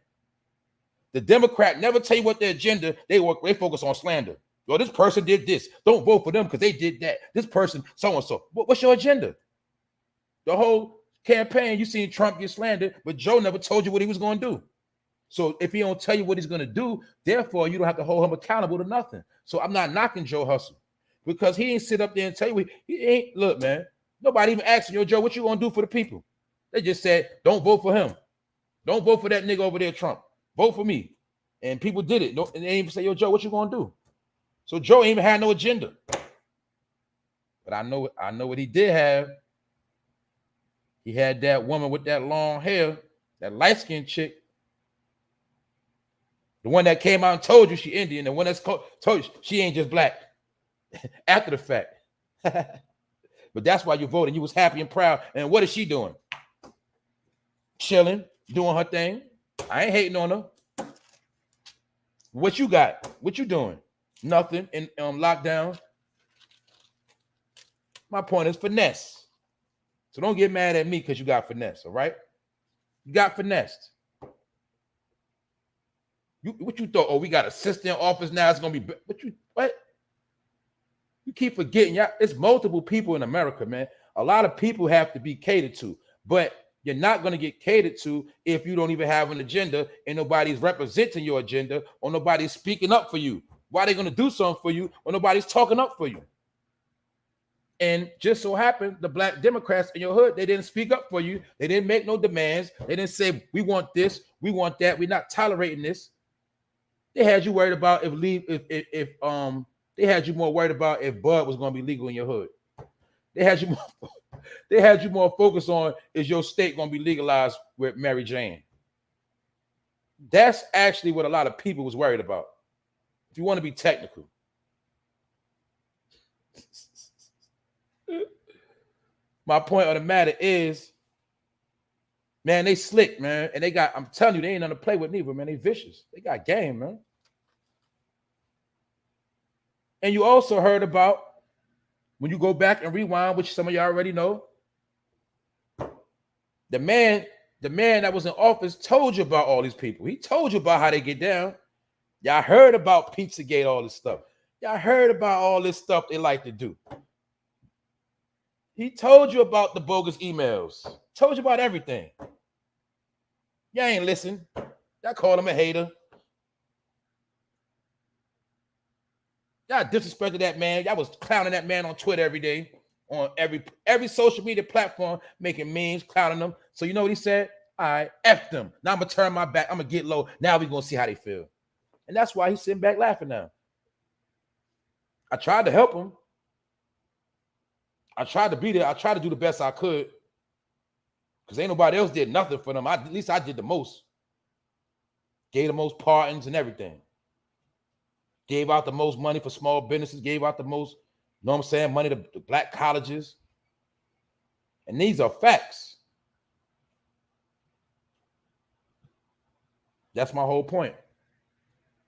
The Democrat never tell you what their agenda. They focus on slander. Well, this person did this. Don't vote for them because they did that. This person, so-and-so. What's your agenda? The whole campaign, you seen Trump get slandered, but Joe never told you what he was going to do. So if he don't tell you what he's going to do, therefore, you don't have to hold him accountable to nothing. So I'm not knocking Joe Hustle because he ain't sit up there and tell you. He ain't, look, man, nobody even asked you, Joe, what you going to do for the people? They just said, don't vote for him. Don't vote for that nigga over there, Trump. Vote for me. And people did it. And they even say, yo, Joe, what you going to do? So Joe ain't even had no agenda. But I know what he did have. He had that woman with that long hair, that light-skinned chick. The one that came out and told you she Indian. The one that's told you she ain't just black. After the fact. But that's why you voted. You was happy and proud. And what is she doing? Chilling, doing her thing. I ain't hating on her. What you got? What you doing? Nothing in lockdown. My point is finesse. So don't get mad at me because you got finesse, all right? You got finessed. What you thought? Oh, we got assistant office now. It's gonna be what? You keep forgetting, y'all. It's multiple people in America, man. A lot of people have to be catered to, but you're not gonna get catered to if you don't even have an agenda and nobody's representing your agenda or nobody's speaking up for you. Why are they gonna do something for you when nobody's talking up for you? And just so happened, the black Democrats in your hood, they didn't speak up for you. They didn't make no demands. They didn't say, we want this, we want that. We're not tolerating this. They had you worried about they had you more worried about if bud was going to be legal in your hood. They had you more focused on is your state going to be legalized with Mary Jane. That's actually what a lot of people was worried about. If you want to be technical. My point of the matter is, man, they slick, man. And I'm telling you, they ain't nothing to play with neither, man. They vicious. They got game, man. And you also heard about, when you go back and rewind, which some of y'all already know, the man that was in office told you about all these people. He told you about how they get down. Y'all heard about Pizzagate, all this stuff. Y'all heard about all this stuff they like to do. He told you about the bogus emails. Told you about everything. Y'all ain't listen. Y'all called him a hater. Y'all disrespected that man. Y'all was clowning that man on Twitter every day, on every social media platform, making memes, clowning them. So you know what he said? All right, F them. Now I'm going to turn my back. I'm going to get low. Now we're going to see how they feel. And that's why he's sitting back laughing now. I tried to help him. I tried to be there. I tried to do the best I could because ain't nobody else did nothing for them. At least I did the most. Gave the most pardons and everything. Gave out the most money for small businesses. Gave out the most, you know what I'm saying, money to black colleges. And these are facts. That's my whole point.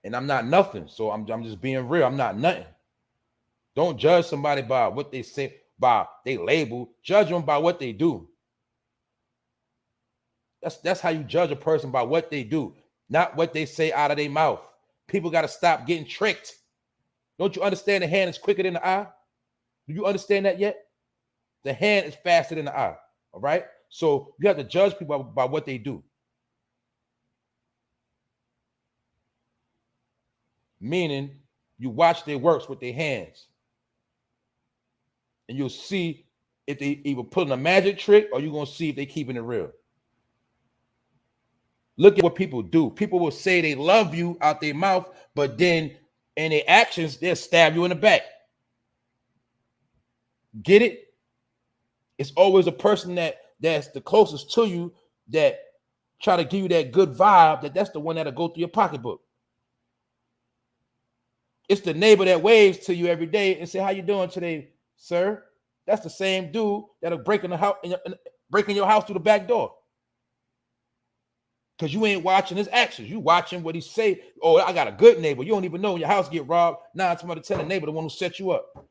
And I'm not nothing. So I'm just being real. I'm not nothing. Don't judge somebody by what they say, by they label. Judge them by what they do. That's how you judge a person, by what they do, not what they say out of their mouth. People got to stop getting tricked. Don't you understand the hand is quicker than the eye? Do you understand that yet? The hand is faster than the eye. All right? So you have to judge people by what they do. Meaning you watch their works with their hands. And you'll see if they either pulling a magic trick or you're going to see if they keeping it real. Look at what people do. People will say they love you out their mouth, but then in their actions, they'll stab you in the back. Get it? It's always a person that's the closest to you that try to give you that good vibe, that's the one that'll go through your pocketbook. It's the neighbor that waves to you every day and say, how you doing today, sir? That's the same dude that'll break in the house, breaking your house through the back door. Because you ain't watching his actions. You watching what he say. Oh, I got a good neighbor. You don't even know when your house get robbed. 9 times out of 10, the neighbor the one who set you up.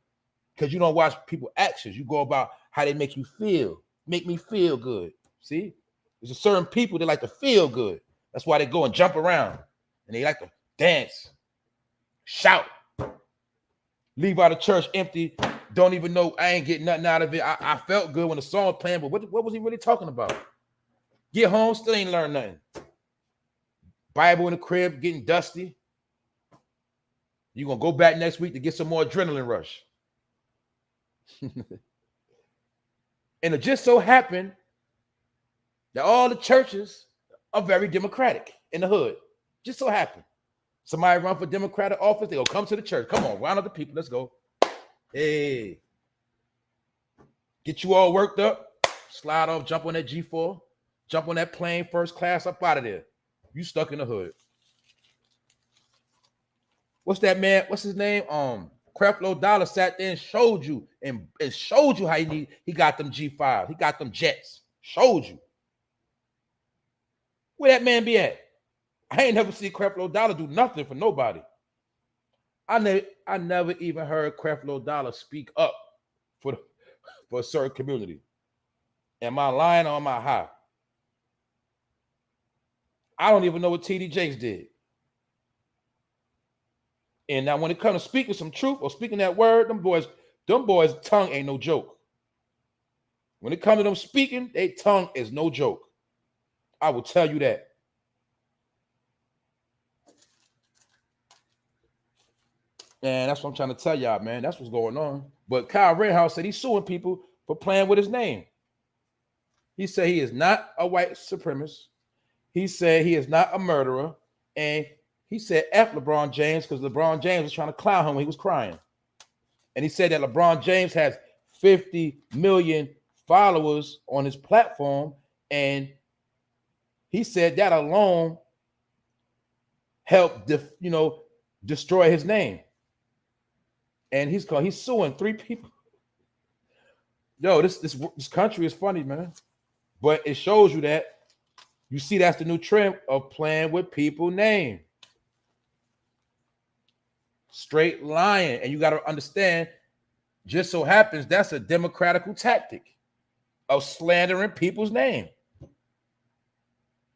Because you don't watch people's actions. You go about how they make you feel. Make me feel good. See? There's a certain people that like to feel good. That's why they go and jump around. And they like to dance. Shout. Leave out of church empty. Don't even know. I ain't getting nothing out of it. I felt good when the song was playing, but what was he really talking about? Get home, still ain't learned nothing. Bible in the crib, getting dusty. You're going to go back next week to get some more adrenaline rush. And it just so happened that all the churches are very democratic in the hood. Just so happened. Somebody run for Democratic office, they'll come to the church. Come on, round up the people. Let's go. Hey. Get you all worked up. Slide off, jump on that G4. Jump on that plane, first class, up out of there. You stuck in the hood. What's that man? What's his name? Creflo Dollar sat there and showed you how he got them G5. He got them jets. Showed you. Where that man be at? I ain't never seen Creflo Dollar do nothing for nobody. I never even heard Creflo Dollar speak up for a certain community. Am I lying or am I high? I don't even know what TD Jakes did. And now when it comes to speaking some truth or speaking that word, them boys' tongue ain't no joke. When it comes to them speaking, their tongue is no joke. I will tell you that. And that's what I'm trying to tell y'all, man. That's what's going on. But Kyle Rittenhouse said he's suing people for playing with his name. He said he is not a white supremacist. He said he is not a murderer. And he said F LeBron James because LeBron James was trying to clown him when he was crying. And he said that LeBron James has 50 million followers on his platform. And he said that alone helped, destroy his name. And he's suing 3 people. Yo, this country is funny, man. But it shows you that you see that's the new trend of playing with people's name. Straight lying. And you got to understand, just so happens that's a democratical tactic of slandering people's name.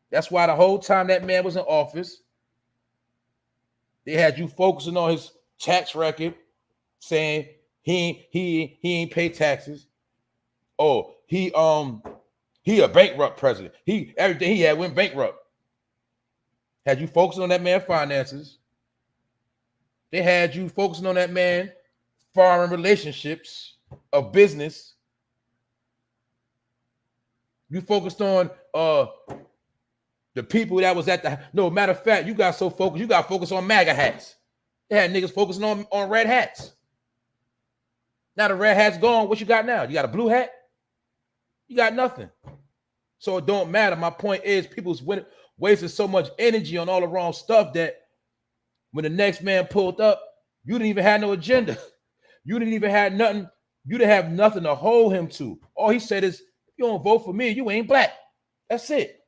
That's why the whole time that man was in office, they had you focusing on his tax record, saying he ain't pay taxes. Oh, he a bankrupt president. Everything he had went bankrupt. Had you focusing on that man's finances. They had you focusing on that man foreign relationships of business. You focused on the people that was at the matter of fact, you got focused on MAGA hats. They had niggas focusing on red hats. Now the red hat's gone. What you got now? You got a blue hat? You got nothing. So it don't matter. My point is people's wasting so much energy on all the wrong stuff that when the next man pulled up, you didn't even have no agenda. You didn't even have nothing. You didn't have nothing to hold him to. All he said is, if you don't vote for me, you ain't black. That's it.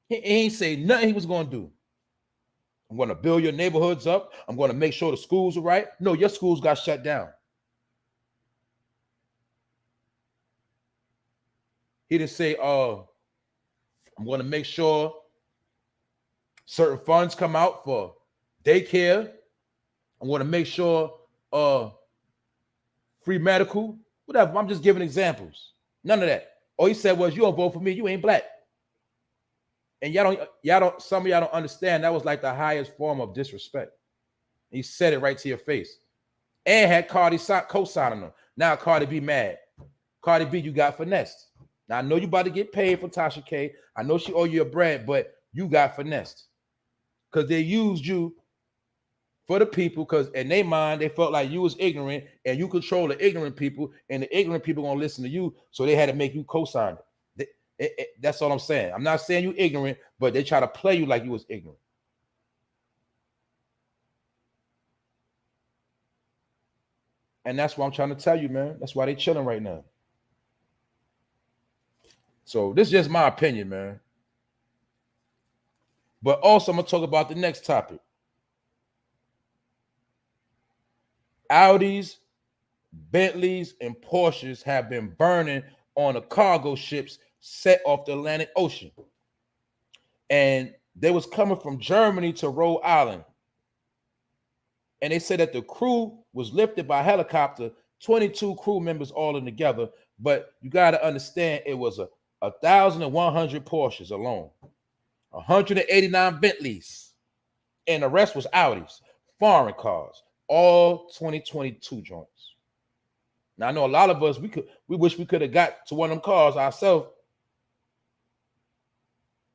He ain't say nothing he was going to do. I'm going to build your neighborhoods up. I'm going to make sure the schools are right. No, your schools got shut down. He didn't say, I'm going to make sure certain funds come out for daycare. I'm going to make sure free medical, whatever. I'm just giving examples. None of that. All he said was, you don't vote for me, you ain't black. And some of y'all don't understand that was like the highest form of disrespect. He said it right to your face. And had Cardi co-signing him. Now Cardi B mad. Cardi B, you got finessed. Now I know you about to get paid for Tasha K. I know she owe you a bread, but you got finessed. Because they used you for the people, because in their mind, they felt like you was ignorant and you control the ignorant people, and the ignorant people gonna listen to you, so they had to make you co-sign it. That's all I'm saying. I'm not saying you ignorant, but they try to play you like you was ignorant. And that's what I'm trying to tell you, man. That's why they chilling right now. So this is just my opinion, man. But also, I'm going to talk about the next topic. Audis, Bentleys, and Porsches have been burning on the cargo ships set off the Atlantic Ocean. And they was coming from Germany to Rhode Island. And they said that the crew was lifted by helicopter, 22 crew members all in together. But you got to understand, it was 1,100 Porsches alone, 189 Bentleys, and the rest was Audis, foreign cars, all 2022 joints. Now I know a lot of us, we wish we could have got to one of them cars ourselves.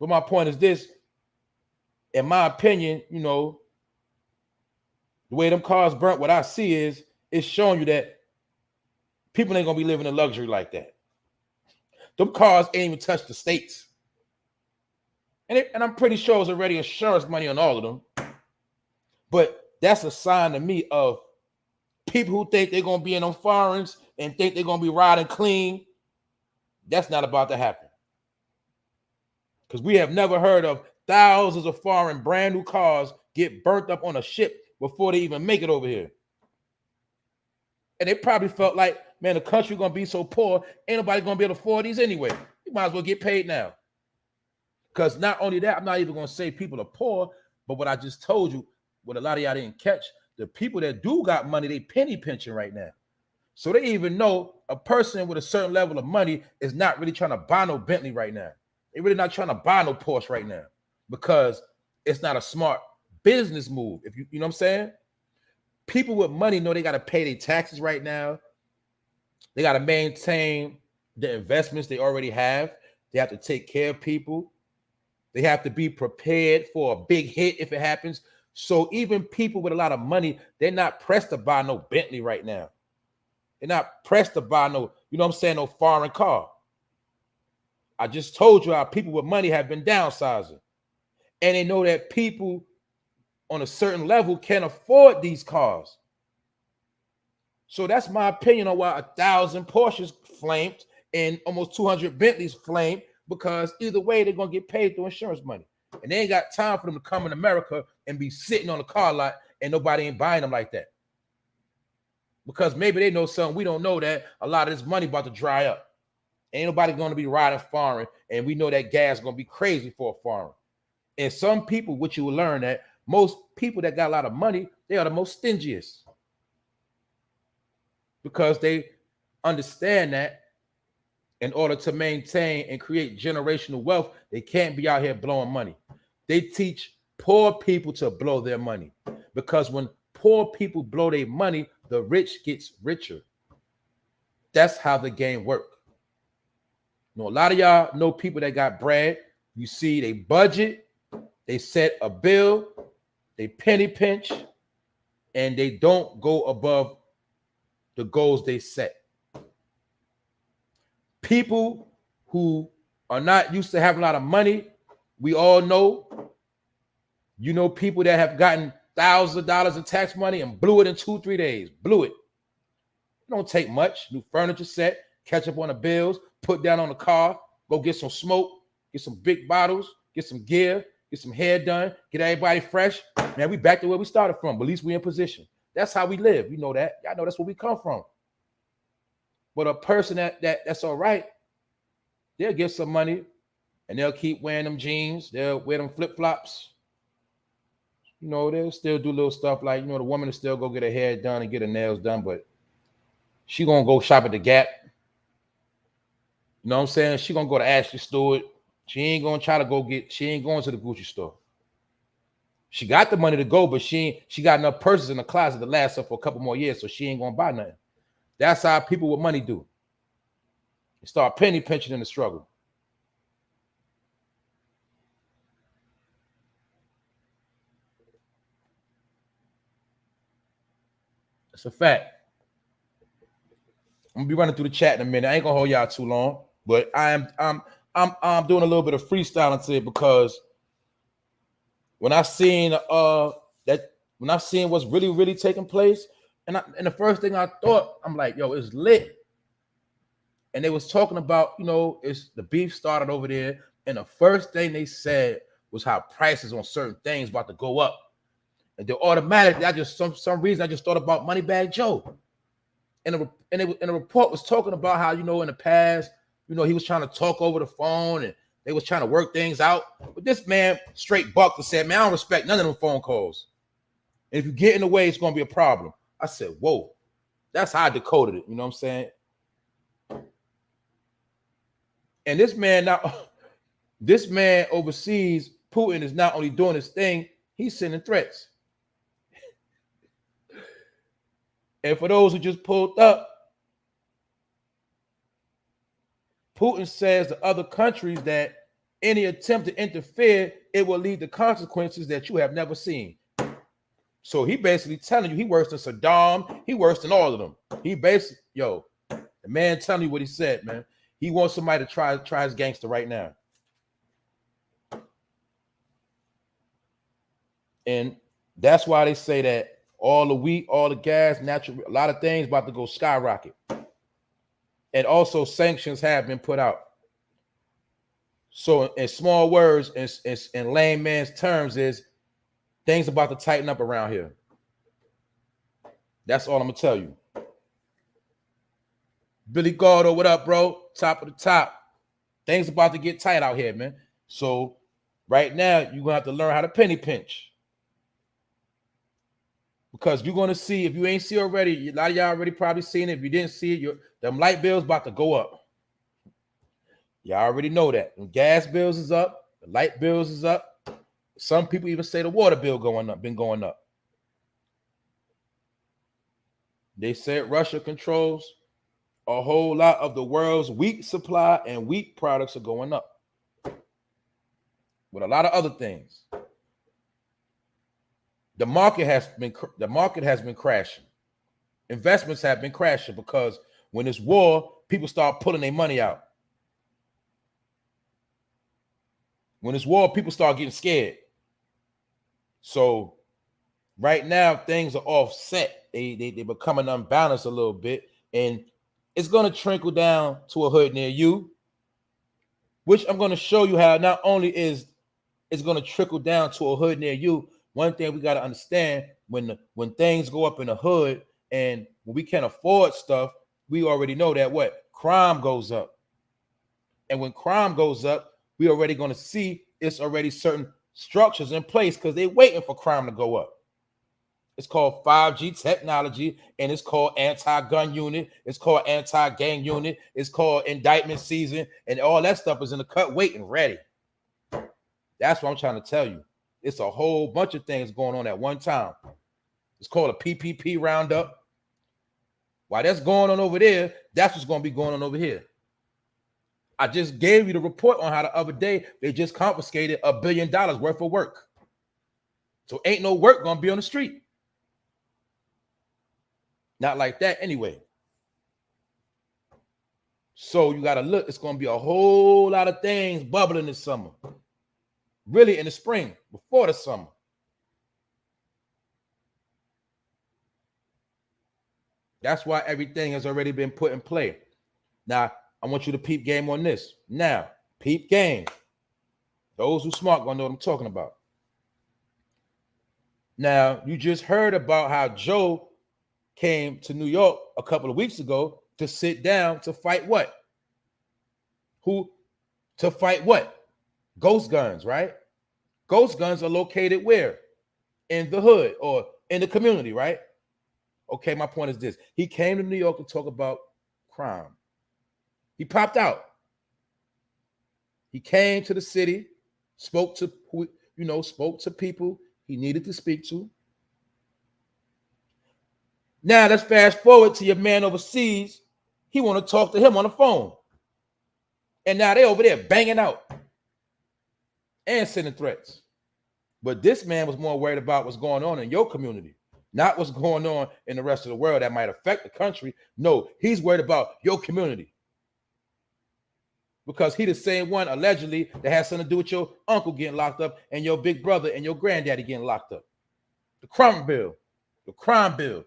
But my point is this: in my opinion, you know, the way them cars burnt, what I see is it's showing you that people ain't gonna be living in luxury like that. Them cars ain't even touched the states. And I'm pretty sure it's already insurance money on all of them. But that's a sign to me of people who think they're gonna be in them foreigns and think they're gonna be riding clean. That's not about to happen. Because we have never heard of thousands of foreign brand new cars get burnt up on a ship before they even make it over here. And they probably felt like, man, the country gonna be so poor, ain't nobody gonna be able to afford these anyway. You might as well get paid now. Because not only that, I'm not even gonna say people are poor, but what I just told you, what a lot of y'all didn't catch, the people that do got money, they penny pinching right now. So they even know a person with a certain level of money is not really trying to buy no Bentley right now. They're really not trying to buy no Porsche right now because it's not a smart business move. If you know what I'm saying? People with money know they got to pay their taxes right now. They got to maintain the investments they already have. They have to take care of people. They have to be prepared for a big hit if it happens. So even people with a lot of money, they're not pressed to buy no Bentley right now. They're not pressed to buy no, you know what I'm saying, no foreign car. I just told you how people with money have been downsizing. And they know that people on a certain level can't afford these cars. So that's my opinion on why 1,000 Porsches flamed and almost 200 Bentleys flamed, because either way, they're going to get paid through insurance money. And they ain't got time for them to come in America and be sitting on a car lot and nobody ain't buying them like that. Because maybe they know something we don't know, that a lot of this money about to dry up. Ain't nobody going to be riding foreign, and we know that gas is going to be crazy for a foreign. And some people, which you will learn, that most people that got a lot of money, they are the most stingiest. Because they understand that in order to maintain and create generational wealth, they can't be out here blowing money. They teach poor people to blow their money, because when poor people blow their money, the rich gets richer. That's how the game works. You know, a lot of y'all know people that got bread. You see, they budget, they set a bill, they penny pinch, and they don't go above the goals they set. People who are not used to having a lot of money, we all know, you know, people that have gotten thousands of dollars in tax money and blew it in 2-3 days, blew it. It don't take much. New furniture set, catch up on the bills, put down on the car, go get some smoke, get some big bottles, get some gear, get some hair done, get everybody fresh. Man, we back to where we started from, but at least we in position. That's how we live. You know that. Y'all know that's where we come from. But a person that's all right, they'll get some money and they'll keep wearing them jeans. They'll wear them flip-flops. You know, they'll still do little stuff like, you know, the woman will still go get her hair done and get her nails done, but she gonna go shop at the Gap. You know what I'm saying? She gonna go to Ashley Stewart. She ain't going to the Gucci store. She got the money to go, but she got enough purses in the closet to last her for a couple more years, so she ain't gonna buy nothing. That's how people with money do. You start penny pinching in the struggle. It's a fact. I'm gonna be running through the chat in a minute. I ain't gonna hold y'all too long, but I'm doing a little bit of freestyling today because when I seen what's really taking place, and the first thing I thought, I'm like, yo, it's lit. And they was talking about, it's the beef started over there, and the first thing they said was how prices on certain things about to go up. And then automatically, I just some reason I just thought about Moneybag Joe. And the report was talking about how, in the past, he was trying to talk over the phone and they was trying to work things out. But this man straight bucked and said, man, I don't respect none of them phone calls. And if you get in the way, it's going to be a problem. I said, whoa, that's how I decoded it. You know what I'm saying? And this man overseas, Putin, is not only doing his thing, he's sending threats. And for those who just pulled up, Putin says to other countries that any attempt to interfere, it will lead to consequences that you have never seen. So he basically telling you he worse than Saddam, he worse than all of them. He basically, the man telling you what he said, man. He wants somebody to try his gangster right now. And that's why they say that all the wheat, all the gas, natural, a lot of things about to go skyrocket. And also sanctions have been put out. So in small words, in layman's terms, is things about to tighten up around here. That's all I'm gonna tell you. Billy Gordo, what up, bro? Top of the top. Things about to get tight out here, man. So right now, you're gonna have to learn how to penny pinch. Because you're gonna see, if you ain't see already, a lot of y'all already probably seen it. If you didn't see it, them light bills about to go up. Y'all already know that. The gas bills is up, the light bills is up. Some people even say the water bill been going up. They said Russia controls a whole lot of the world's wheat supply, and wheat products are going up with a lot of other things. The market has been crashing. Investments have been crashing because when there's war, people start pulling their money out. When there's war, people start getting scared. So right now, things are offset. They're becoming unbalanced a little bit, and it's going to trickle down to a hood near you, which I'm going to show you how not only is it's going to trickle down to a hood near you. One thing we got to understand, when things go up in the hood and when we can't afford stuff, we already know that what? Crime goes up. And when crime goes up, we already going to see it's already certain structures in place because they're waiting for crime to go up. It's called 5G technology, and it's called anti-gun unit. It's called anti-gang unit. It's called indictment season, and all that stuff is in the cut, waiting, ready. That's what I'm trying to tell you. It's a whole bunch of things going on at one time. It's called a PPP roundup. While that's going on over there, that's what's going to be going on over here. I just gave you the report on how the other day they just confiscated $1 billion worth of work. So ain't no work going to be on the street. Not like that anyway. So you got to look. It's going to be a whole lot of things bubbling this summer. Really in the spring, before the summer. That's why everything has already been put in play. Now, I want you to peep game on this. Now, peep game. Those who smart gonna know what I'm talking about. Now, you just heard about how Joe came to New York a couple of weeks ago to sit down to fight what? To fight what? Ghost guns, right? Ghost guns are located where? In the hood or in the community, right? Okay, my point is this. He came to New York to talk about crime. He popped out. He came to the city, spoke to people he needed to speak to. Now let's fast forward to your man overseas. He want to talk to him on the phone. And now they over there banging out and sending threats. But this man was more worried about what's going on in your community, not what's going on in the rest of the world that might affect the country. No, he's worried about your community. Because he the same one, allegedly, that has something to do with your uncle getting locked up and your big brother and your granddaddy getting locked up. The crime bill. The crime bill.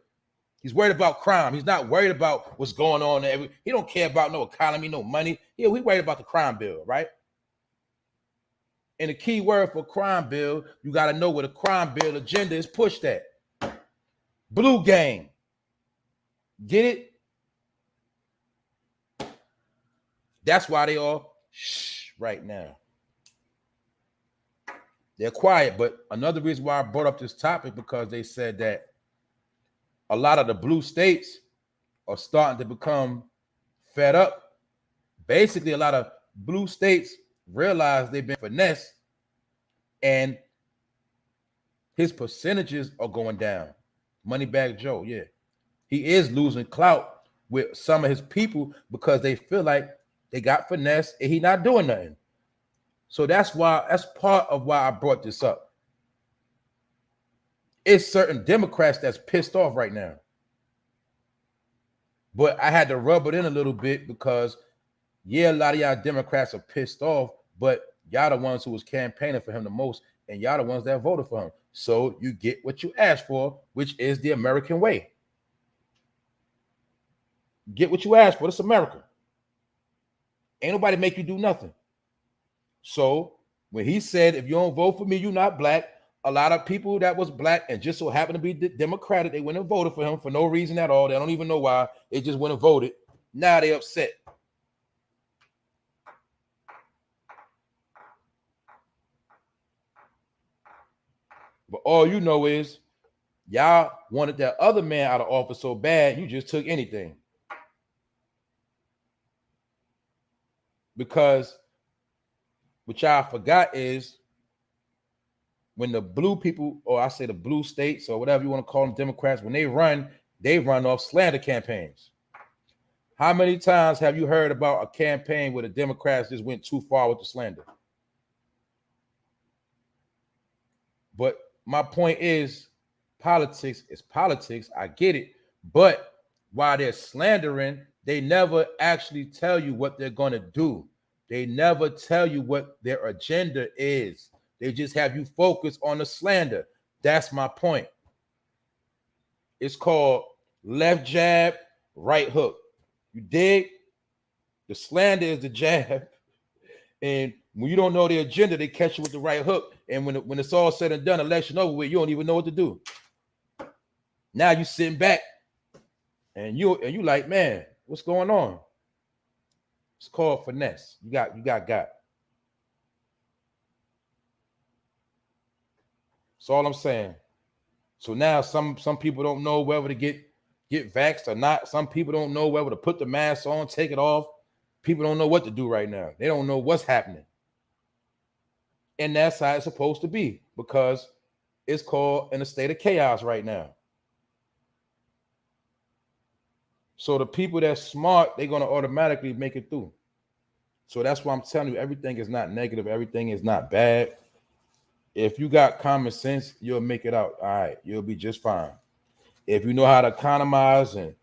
He's worried about crime. He's not worried about what's going on. He don't care about no economy, no money. Yeah, we worried about the crime bill, right? And the key word for crime bill, you got to know where the crime bill agenda is pushed at. Blue gang. Get it? That's why they all shh right now. They're quiet. But another reason why I brought up this topic, because they said that a lot of the blue states are starting to become fed up. Basically, a lot of blue states realize they've been finessed and his percentages are going down. Moneybag Joe, yeah. He is losing clout with some of his people because they feel like they got finessed and he's not doing nothing. So that's part of why I brought this up. It's certain Democrats that's pissed off right now. But I had to rub it in a little bit because, yeah, a lot of y'all Democrats are pissed off, but y'all the ones who was campaigning for him the most, and y'all the ones that voted for him. So you get what you asked for, which is the American way. Get what you asked for. It's America. Ain't nobody make you do nothing. So when he said, if you don't vote for me, you're not black, a lot of people that was black and just so happened to be Democratic, they went and voted for him for no reason at all. They don't even know why. They just went and voted. Now they upset. But all you know is y'all wanted that other man out of office so bad, you just took anything. Because what y'all forgot is when the blue people, or I say the blue states, or whatever you want to call them, Democrats, when they run off slander campaigns. How many times have you heard about a campaign where the Democrats just went too far with the slander? But my point is, politics is politics. I get it. But while they're slandering, they never actually tell you what they're going to do. They never tell you what their agenda is. They just have you focus on the slander. That's my point. It's called left jab, right hook. You dig? The slander is the jab. And when you don't know the agenda, they catch you with the right hook. And when it's all said and done, election over with, you don't even know what to do. Now you sitting back and you like, man, what's going on? It's called finesse. You got. That's all I'm saying. So now some people don't know whether to get vaxxed or not. Some people don't know whether to put the mask on, take it off. People don't know what to do right now. They don't know what's happening. And that's how it's supposed to be, because it's called in a state of chaos right now. So the people that's smart, they're going to automatically make it through. So that's why I'm telling you, everything is not negative. Everything is not bad. If you got common sense, you'll make it out. All right, you'll be just fine. If you know how to economize and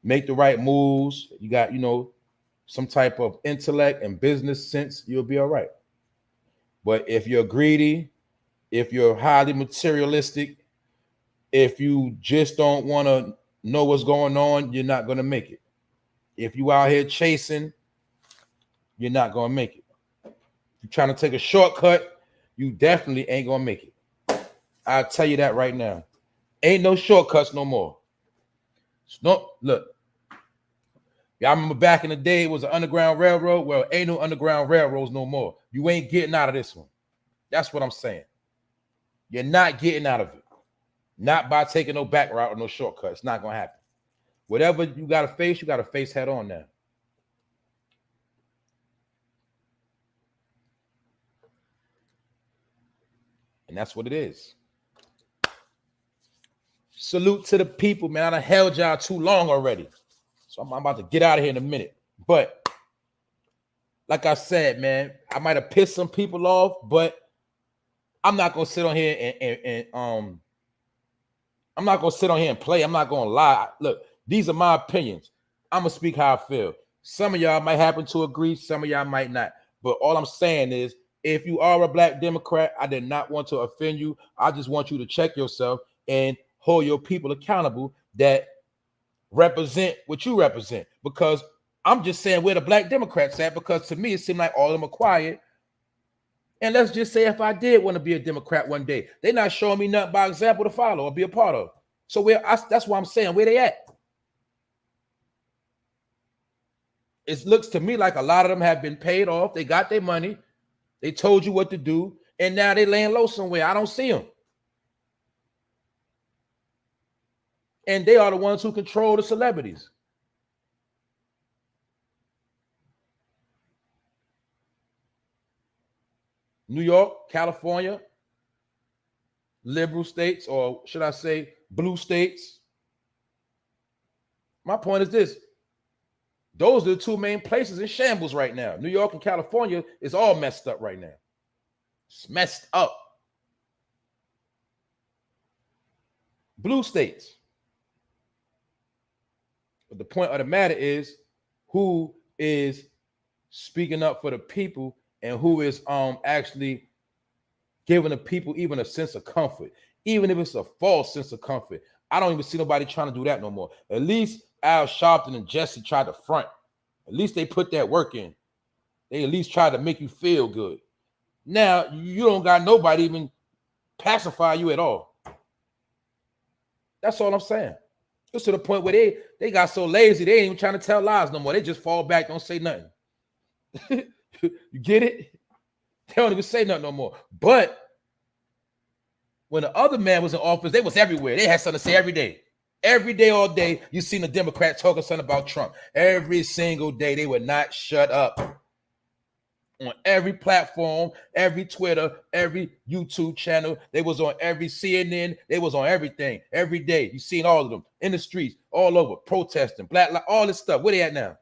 make the right moves, you got, some type of intellect and business sense, you'll be all right. But if you're greedy, if you're highly materialistic, if you just don't want to know what's going on, you're not going to make it. If you out here chasing, you're not going to make it. If you're trying to take a shortcut, you definitely ain't going to make it. I'll tell you that right now. Ain't no shortcuts no more. No, look. Y'all remember back in the day, it was an underground railroad? Well, ain't no underground railroads no more. You ain't getting out of this one. That's what I'm saying. You're not getting out of it. Not by taking no back route or no shortcut. It's not going to happen. Whatever you got to face head on now. And that's what it is. Salute to the people, man. I done held y'all too long already. So I'm about to get out of here in a minute. But like I said, man, I might have pissed some people off, but I'm not gonna sit on here and I'm not gonna sit on here and play. I'm not gonna lie. Look, these are my opinions. I'm gonna speak how I feel. Some of y'all might happen to agree, some of y'all might not. But all I'm saying is, if you are a black Democrat, I did not want to offend you. I just want you to check yourself and hold your people accountable that represent what you represent. Because I'm just saying where the black Democrats at, because to me it seemed like all of them are quiet. And let's just say if I did want to be a Democrat one day, they're not showing me nothing by example to follow or be a part of. So that's why I'm saying where they at. It looks to me like a lot of them have been paid off. They got their money. They told you what to do. And now they laying low somewhere. I don't see them. And they are the ones who control the celebrities. New York, California, liberal states, or should I say blue states. My point is this. Those are the two main places in shambles right now. New York and California is all messed up right now. It's messed up. Blue states. But the point of the matter is who is speaking up for the people and who is actually giving the people even a sense of comfort, even if it's a false sense of comfort. I don't even see nobody trying to do that no more. At least Al Sharpton and Jesse tried to front. At least they put that work in. They at least tried to make you feel good. Now, you don't got nobody even pacify you at all. That's all I'm saying. It's to the point where they got so lazy, they ain't even trying to tell lies no more. They just fall back, don't say nothing. You get it? They don't even say nothing no more. But when the other man was in office, they was everywhere. They had something to say every day. Every day, all day, you seen the Democrats talking something about Trump. Every single day, they would not shut up. On every platform, every Twitter, every YouTube channel, they was on every CNN, they was on everything. Every day, you seen all of them in the streets, all over, protesting, black lives, all this stuff. Where they at now?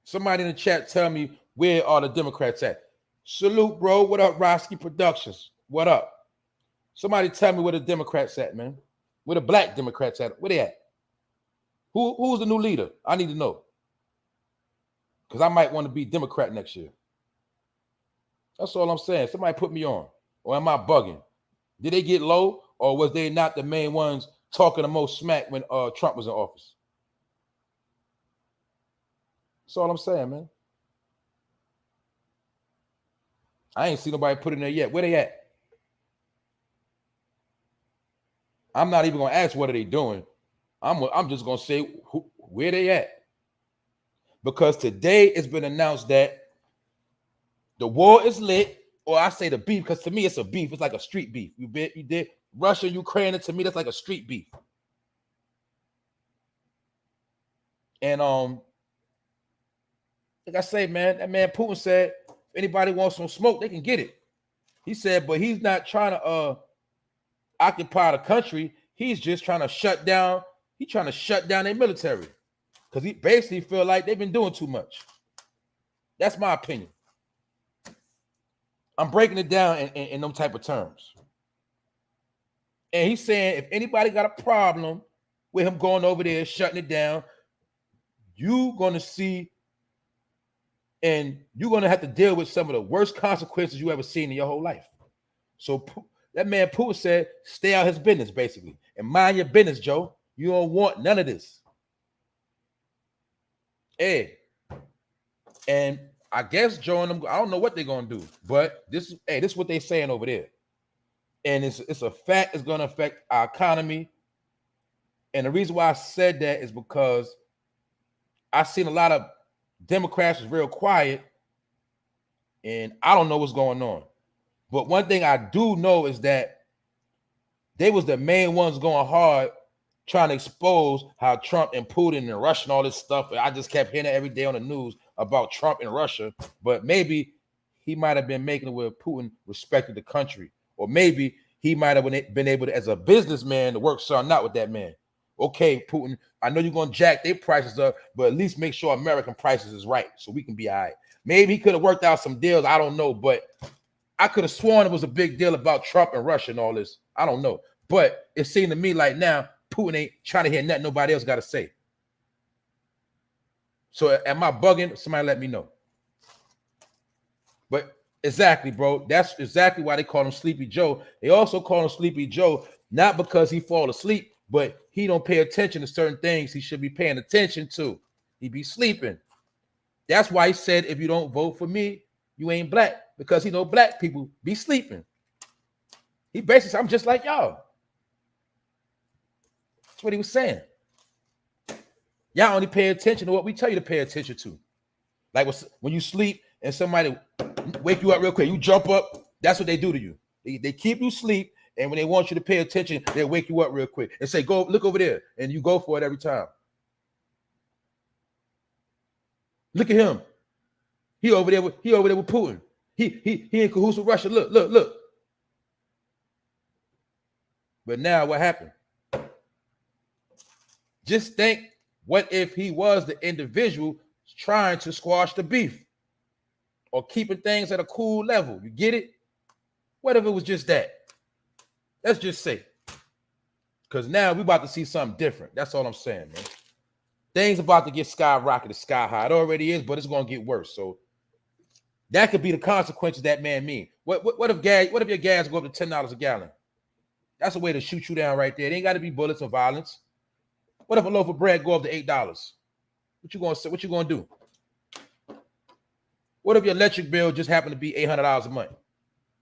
Somebody in the chat tell me where are the Democrats at? Salute, bro. What up, Roski Productions? What up? Somebody tell me where the Democrats at, man. Where the black Democrats at? Where they at? Who's the new leader? I need to know. Because I might want to be Democrat next year. That's all I'm saying. Somebody put me on. Or am I bugging? Did they get low? Or was they not the main ones talking the most smack when Trump was in office? That's all I'm saying, man. I ain't seen nobody put in there yet. Where they at? I'm not even going to ask what are they doing. I'm just going to say where they at. Because today it's been announced that the war is lit, or I say the beef, because to me it's a beef. It's like a street beef. You did Russia, Ukraine, and to me that's like a street beef. And like I say, man, that man Putin said, if anybody wants some smoke, they can get it. He said, but he's not trying to occupy the country. He's just trying to shut down. He's trying to shut down their military. Because he basically feel like they've been doing too much. That's my opinion. I'm breaking it down in them type of terms. And he's saying if anybody got a problem with him going over there, shutting it down, you're going to see and you're going to have to deal with some of the worst consequences you ever seen in your whole life. So that man Putin said, stay out his business, basically. And mind your business, Joe. You don't want none of this. Hey, and I guess Joe and them, I don't know what they're gonna do, but this is what they're saying over there. And it's a fact it's gonna affect our economy. And the reason why I said that is because I've seen a lot of Democrats was real quiet, and I don't know what's going on. But one thing I do know is that they was the main ones going hard trying to expose how Trump and Putin and Russia and all this stuff. I just kept hearing it every day on the news about Trump and Russia, but maybe he might have been making it where Putin respected the country, or maybe he might have been able to, as a businessman, to work something out with that man. Okay, Putin, I know you're going to jack their prices up, but at least make sure American prices is right so we can be all right. Maybe he could have worked out some deals. I don't know, but I could have sworn it was a big deal about Trump and Russia and all this. I don't know. But it seemed to me like now Putin ain't trying to hear nothing nobody else got to say. So am I bugging? Somebody let me know. But exactly, bro. That's exactly why they call him Sleepy Joe. They also call him Sleepy Joe, not because he fall asleep, but he don't pay attention to certain things he should be paying attention to. He be sleeping. That's why he said, if you don't vote for me, you ain't black, because he know black people be sleeping. He basically said, I'm just like y'all. That's what he was saying. Y'all only pay attention to what we tell you to pay attention to. Like when you sleep and somebody wake you up real quick, you jump up, that's what they do to you. They keep you asleep, and when they want you to pay attention, they wake you up real quick and say, go look over there, and you go for it every time. Look at him. He over there with Putin. He in cahoots with Russia. Look. But now what happened? Just think, what if he was the individual trying to squash the beef or keeping things at a cool level? You get it? What if it was just that? Let's just say. Because now we're about to see something different. That's all I'm saying, man. Things about to get skyrocketed, sky high. It already is, but it's going to get worse. So that could be the consequences that man mean. What if your gas go up to $10 a gallon? That's a way to shoot you down right there. It ain't got to be bullets or violence. What if a loaf of bread go up to $8? What you gonna do? What if your electric bill just happened to be $800 a month?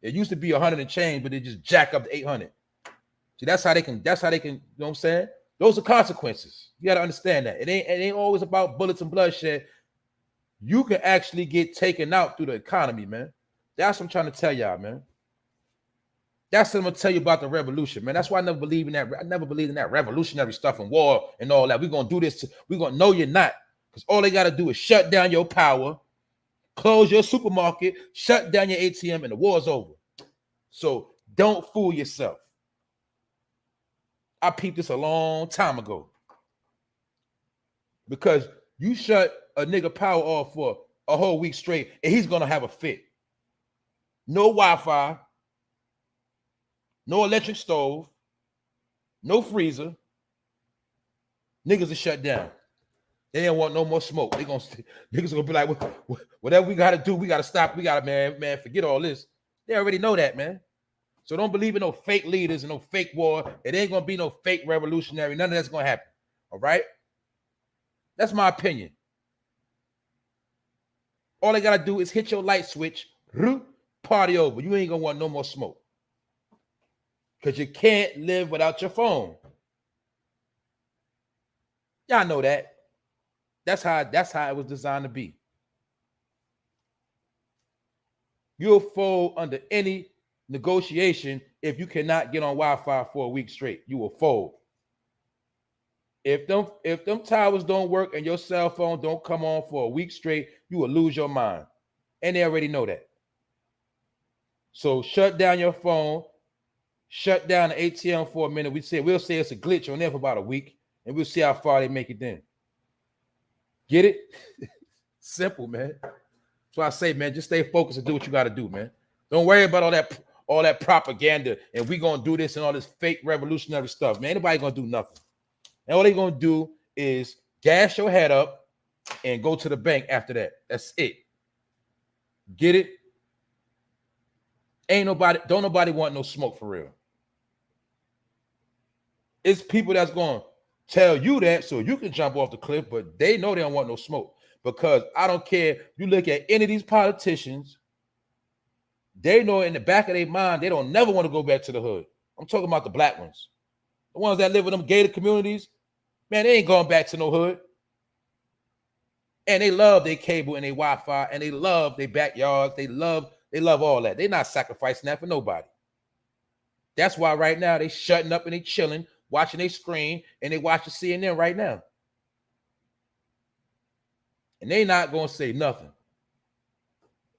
It used to be 100 and change, but they just jack up to 800. See, that's how they can, you know what I'm saying? Those are consequences. You got to understand that. It ain't always about bullets and bloodshed. You can actually get taken out through the economy, man. That's what I'm trying to tell y'all, man. That's what I'm gonna tell you about the revolution, man. That's why I never believed in that. I never believed in that revolutionary stuff and war and all that. We're gonna do this. We're gonna know you're not, because all they gotta do is shut down your power, close your supermarket, shut down your ATM, and the war's over. So don't fool yourself. I peeped this a long time ago. Because you shut a nigga power off for a whole week straight, and he's gonna have a fit. No Wi-Fi. No electric stove, no freezer. Niggas are shut down. They don't want no more smoke. Niggas are gonna be like, whatever we gotta do, we gotta stop. We gotta, man, forget all this. They already know that, man. So don't believe in no fake leaders and no fake war. It ain't gonna be no fake revolutionary. None of that's gonna happen. All right? That's my opinion. All they gotta do is hit your light switch, party over. You ain't gonna want no more smoke. Because you can't live without your phone. Y'all know that. That's how it was designed to be. You'll fold under any negotiation if you cannot get on Wi-Fi for a week straight. You will fold. If them towers don't work and your cell phone don't come on for a week straight, you will lose your mind. And they already know that. So shut down your phone. Shut down the ATM for a minute. We'll say it's a glitch on there for about a week, and we'll see how far they make it then. Get it? Simple, man. That's why I say, man, just stay focused and do what you got to do, man. Don't worry about all that propaganda and we gonna do this and all this fake revolutionary stuff, man. Anybody gonna do nothing. And all they gonna do is gas your head up and go to the bank after that. That's it. Get it? Don't nobody want no smoke for real. It's people that's going to tell you that so you can jump off the cliff, but they know they don't want no smoke. Because I don't care. You look at any of these politicians, they know in the back of their mind, they don't never want to go back to the hood. I'm talking about the black ones. The ones that live in them gated communities, man, they ain't going back to no hood. And they love their cable and their Wi-Fi, and they love their backyards. They love all that. They're not sacrificing that for nobody. That's why right now they shutting up and they chilling, watching their screen, and they watching CNN right now. And they not going to say nothing.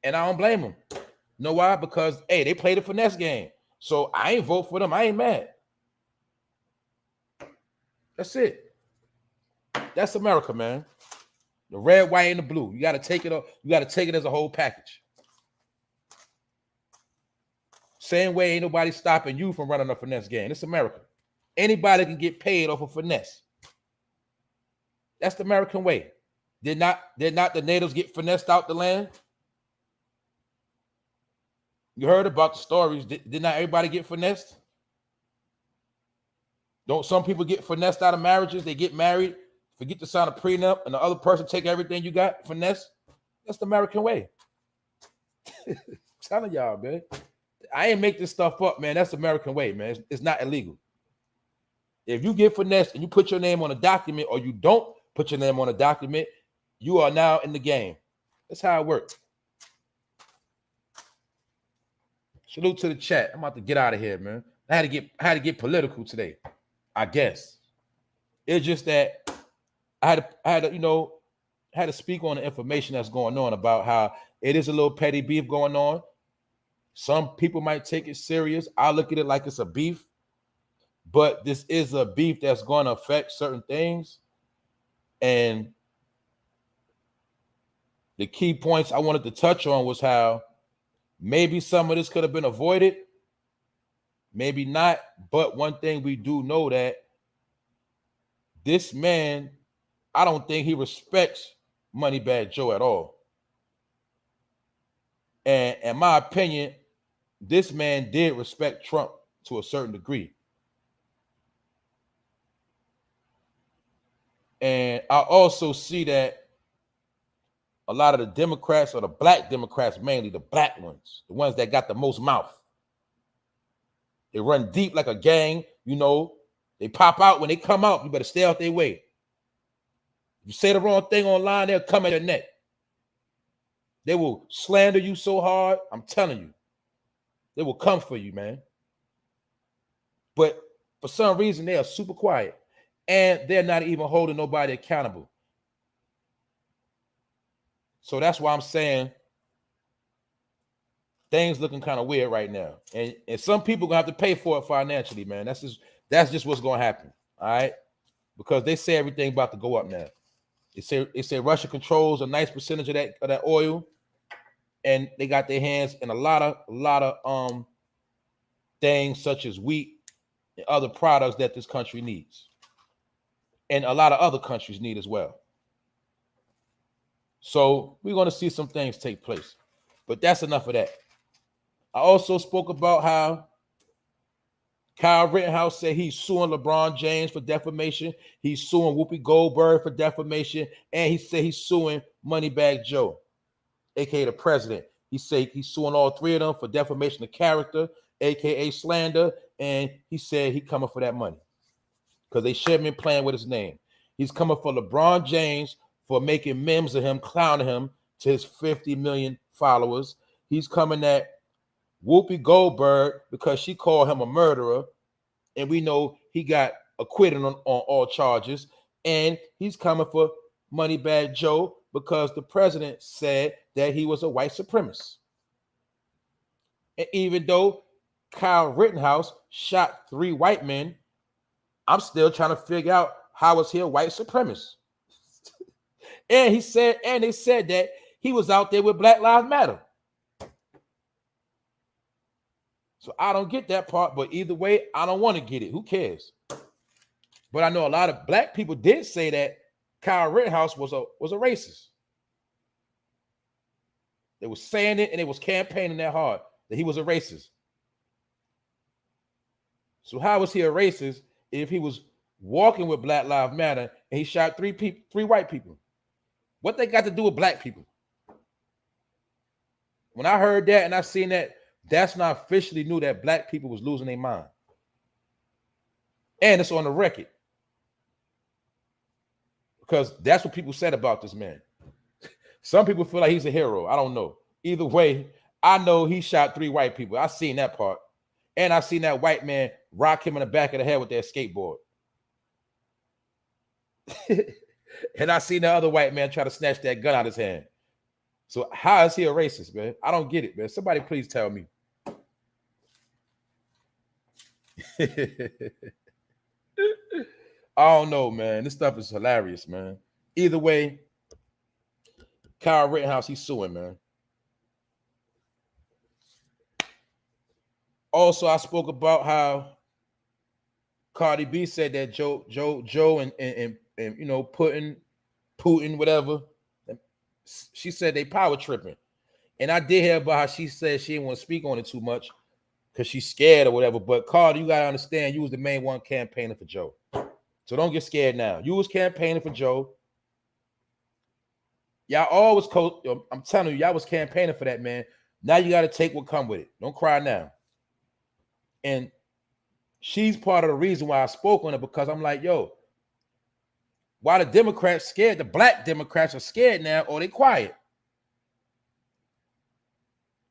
And I don't blame them. You know why? Because, hey, they played a finesse game. So I ain't vote for them. I ain't mad. That's it. That's America, man. The red, white, and the blue. You got to take it up. You got to take it as a whole package. Same way, ain't nobody stopping you from running a finesse game. It's America. Anybody can get paid off of finesse. That's the American way. Did not the natives get finessed out the land? You heard about the stories. Did not everybody get finessed? Don't some people get finessed out of marriages? They get married, forget to sign a prenup, and the other person take everything you got, finesse. That's the American way. I'm telling y'all, man. I ain't make this stuff up, man. That's the American way, man. It's not illegal. If you get finessed and you put your name on a document, or you don't put your name on a document, you are now in the game. That's how it works. Salute to the chat. I'm about to get out of here, man. I had to get political today, I guess. It's just that I had to speak on the information that's going on about how it is a little petty beef going on. Some people might take it serious. I look at it like it's a beef, but this is a beef that's going to affect certain things. And the key points I wanted to touch on was how maybe some of this could have been avoided, maybe not. But one thing we do know that this man, I don't think he respects Moneybag Joe at all. And in my opinion, this man did respect Trump to a certain degree. And I also see that a lot of the Democrats, or the black Democrats, mainly the black ones, the ones that got the most mouth, they run deep like a gang. They pop out. When they come out, you better stay out their way. If you say the wrong thing online, they'll come at your neck. They will slander you so hard, I'm telling you. They will come for you, man. But for some reason, they are super quiet. And they're not even holding nobody accountable. So that's why I'm saying things looking kind of weird right now. And some people gonna have to pay for it financially, man. That's just what's gonna happen. All right. Because they say everything about to go up now. They say Russia controls a nice percentage of that oil, and they got their hands in a lot of things such as wheat and other products that this country needs. And a lot of other countries need as well. So we're going to see some things take place. But that's enough of that. I also spoke about how Kyle Rittenhouse said he's suing LeBron James for defamation. He's suing Whoopi Goldberg for defamation. And he said he's suing Moneybag Joe, a.k.a. the president. He said he's suing all three of them for defamation of character, a.k.a. slander. And he said he's coming for that money because they should have been playing with his name. He's coming for LeBron James for making memes of him, clowning him to his 50 million followers. He's coming at Whoopi Goldberg because she called him a murderer, and we know he got acquitted on all charges. And he's coming for Moneybag Joe because the president said that he was a white supremacist. And even though Kyle Rittenhouse shot 3 white men, I'm still trying to figure out how is he a white supremacist. And they said that he was out there with Black Lives Matter. So I don't get that part, but either way, I don't want to get it. Who cares? But I know a lot of black people did say that Kyle Rittenhouse was a racist. They were saying it, and they was campaigning that hard that he was a racist. So how was he a racist if he was walking with Black Lives Matter and he shot 3 white people? What they got to do with black people? When I heard that and I seen that, that's when I officially knew that black people was losing their mind. And it's on the record. Because that's what people said about this man. Some people feel like he's a hero. I don't know. Either way, I know he shot 3 white people. I seen that part. And I seen that white man rock him in the back of the head with that skateboard. And I seen the other white man try to snatch that gun out of his hand. So how is he a racist, man? I don't get it, man. Somebody please tell me. I don't know, man. This stuff is hilarious, man. Either way, Kyle Rittenhouse, he's suing, man. Also, I spoke about how Cardi B said that Joe and you know, Putin, whatever. She said they power tripping. And I did hear about how she said she didn't want to speak on it too much because she's scared or whatever. But Cardi, you gotta understand, you was the main one campaigning for Joe. So don't get scared now. You was campaigning for Joe. Y'all always I'm telling you, y'all was campaigning for that, man. Now you got to take what come with it. Don't cry now. And she's part of the reason why I spoke on it, because I'm like, yo, why the Democrats scared? The black Democrats are scared now, or they quiet.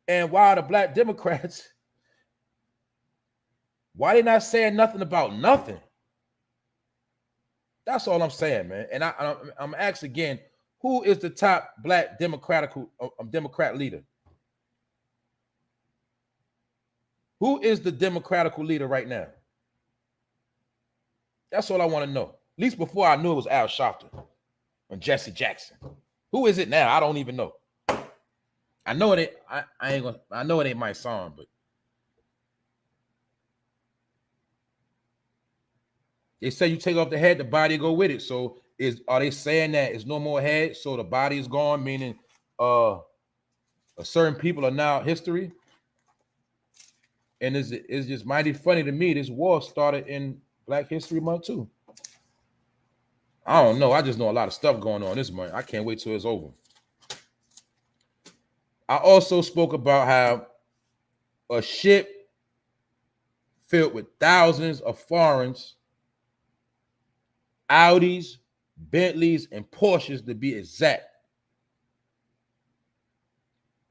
And why the black Democrats, why they not saying nothing about nothing? That's all I'm saying, man. And I'm asking again, who is the top black Democrat leader? Who is the Democratic leader right now? That's all I want to know. At least before I knew it was Al Sharpton and Jesse Jackson. Who is it now? I don't even know. I know it ain't. I know it ain't my song, but they say you take off the head, the body go with it. So are they saying that it's no more head, so the body is gone, meaning certain people are now history? And it's just mighty funny to me. This war started in Black History Month too. I don't know. I just know a lot of stuff going on this month. I can't wait till it's over. I also spoke about how a ship filled with thousands of foreigns, Audis, Bentleys, and Porsches to be exact.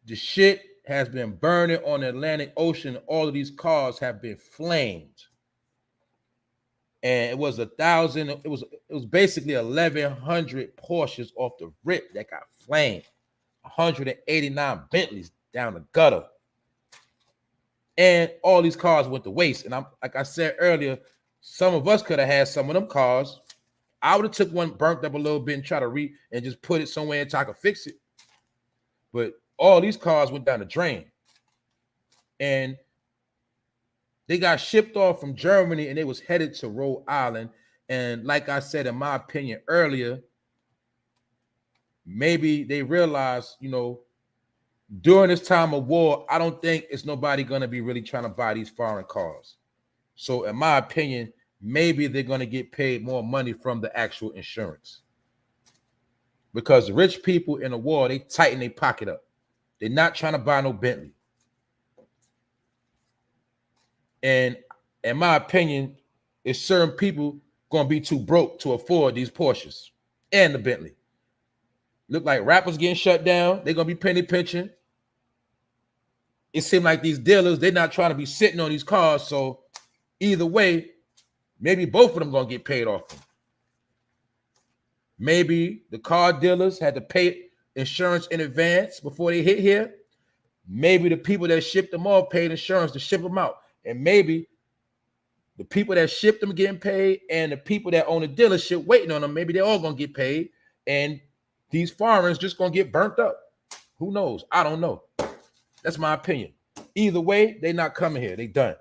The shit has been burning on the Atlantic Ocean. All of these cars have been flamed. And it was it was basically 1,100 Porsches off the rip that got flamed. 189 Bentleys down the gutter. And all these cars went to waste. And like I said earlier, some of us could have had some of them cars. I would have took one, burnt up a little bit, and try to and just put it somewhere until I could fix it. But all these cars went down the drain. And they got shipped off from Germany and they was headed to Rhode Island. And like I said, in my opinion earlier, maybe they realized, you know, during this time of war, I don't think it's nobody going to be really trying to buy these foreign cars. So in my opinion, maybe they're going to get paid more money from the actual insurance. Because rich people in the war, they tighten their pocket up. They're not trying to buy no Bentley. And in my opinion, it's certain people going to be too broke to afford these Porsches and the Bentley. Look like rappers getting shut down. They're going to be penny pinching. It seems like these dealers, they're not trying to be sitting on these cars. So either way, maybe both of them going to get paid off them. Maybe the car dealers had to pay insurance in advance before they hit here. Maybe the people that shipped them off paid insurance to ship them out. And maybe the people that shipped them getting paid and the people that own the dealership waiting on them, maybe they're all going to get paid. And these foreigners just going to get burnt up. Who knows? I don't know. That's my opinion. Either way, they're not coming here. They done.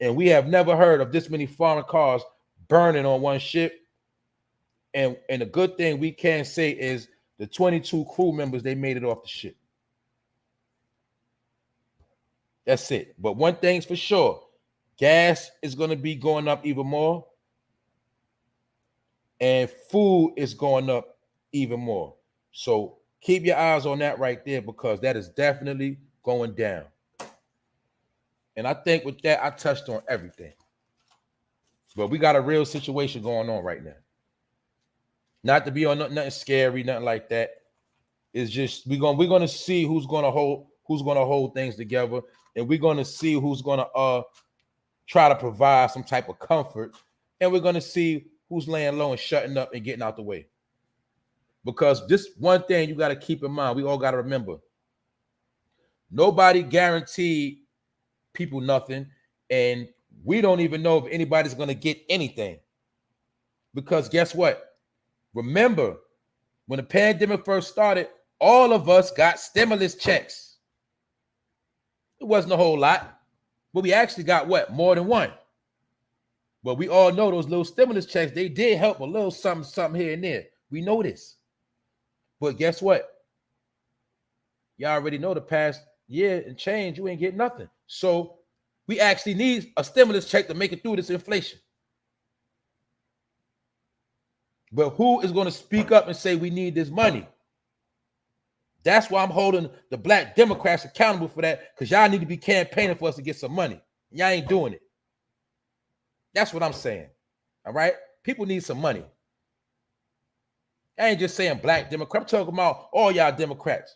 And we have never heard of this many foreign cars burning on one ship. And the good thing we can say is the 22 crew members, they made it off the ship. That's it. But one thing's for sure, gas is going to be going up even more. And food is going up even more. So keep your eyes on that right there, because that is definitely going down. And I think with that, I touched on everything. But we got a real situation going on right now. Not to be on nothing scary, nothing like that. It's just we're gonna see who's gonna hold things together, and we're gonna see who's gonna try to provide some type of comfort, and we're gonna see who's laying low and shutting up and getting out the way. Because this one thing you got to keep in mind, we all got to remember, nobody guaranteed people nothing, and we don't even know if anybody's going to get anything. Because guess what? Remember, when the pandemic first started, all of us got stimulus checks. It wasn't a whole lot, but we actually got what? More than one. But we all know those little stimulus checks, they did help a little something here and there. We know this. But guess what? Y'all already know the past year and change, you ain't getting nothing. So we actually need a stimulus check to make it through this inflation. But who is going to speak up and say we need this money? That's why I'm holding the Black Democrats accountable for that, because y'all need to be campaigning for us to get some money. Y'all ain't doing it. That's what I'm saying. All right? People need some money. I ain't just saying Black Democrats. I'm talking about all y'all Democrats.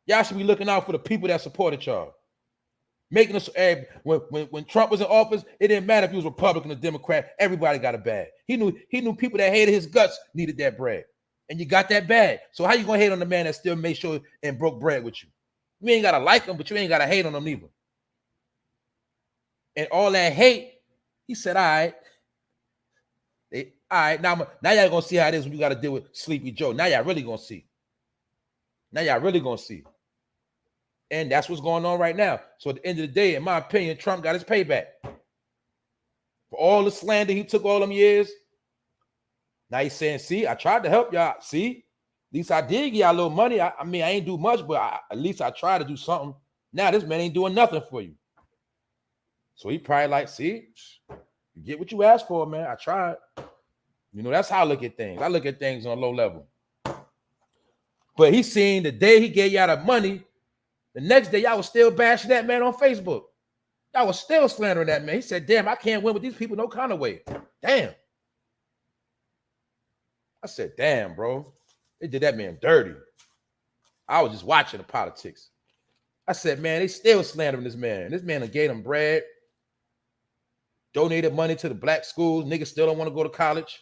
Y'all should be looking out for the people that supported y'all. Making us, when Trump was in office, it didn't matter if he was Republican or Democrat. Everybody got a bag. He knew people that hated his guts needed that bread. And you got that bag. So how you gonna hate on the man that still made sure and broke bread with you? You ain't gotta like him, but you ain't gotta hate on him either. And all that hate, he said, all right, now y'all gonna see how it is when you gotta deal with Sleepy Joe. Now y'all really gonna see. And that's what's going on right now. So at the end of the day, in my opinion, Trump got his payback. For all the slander he took all them years, now he's saying, see, I tried to help y'all. See, at least I did give y'all a little money. I mean, I ain't do much, but at least I tried to do something. Now this man ain't doing nothing for you. So he probably like, see, you get what you asked for, man. I tried. You know, that's how I look at things. I look at things on a low level. But he seen the day he gave y'all the money, the next day y'all was still bashing that man on Facebook. Y'all was still slandering that man. He said, damn, I can't win with these people no kind of way. Damn. I said, damn, bro. They did that man dirty. I was just watching the politics. I said, man, they still slandering this man. This man gave them bread, donated money to the black schools. Niggas still don't want to go to college.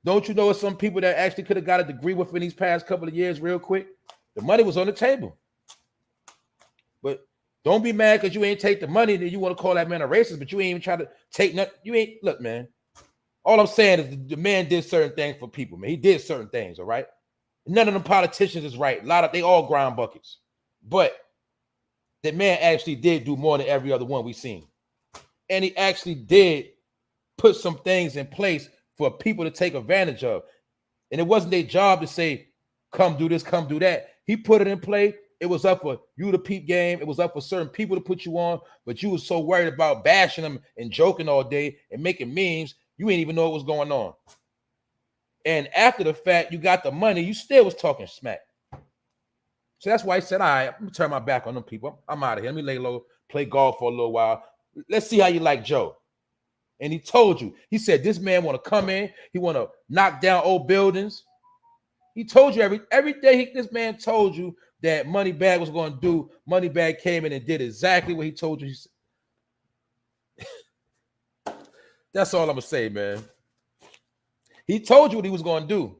Don't you know some people that actually could have got a degree within these past couple of years real quick? The money was on the table. But don't be mad because you ain't take the money and you want to call that man a racist, but you ain't even try to take nothing. You ain't, look, man. All I'm saying is the man did certain things for people, man. He did certain things, all right? None of them politicians is right. They all grind buckets. But the man actually did do more than every other one we've seen. And he actually did put some things in place for people to take advantage of. And it wasn't their job to say, come do this, come do that. He put it in play. It was up for you to peep game. It was up for certain people to put you on, but you was so worried about bashing them and joking all day and making memes, you ain't even know what was going on. And after the fact, you got the money, you still was talking smack. So that's why he said, all right, I'm gonna turn my back on them people. I'm out of here. Let me lay low, play golf for a little while. Let's see how you like Joe. And he told you, he said, this man want to come in. He want to knock down old buildings. He told you everything this man told you that Moneybag was going to do. Moneybag came in and did exactly what he told you. That's all I'm going to say, man. He told you what he was going to do.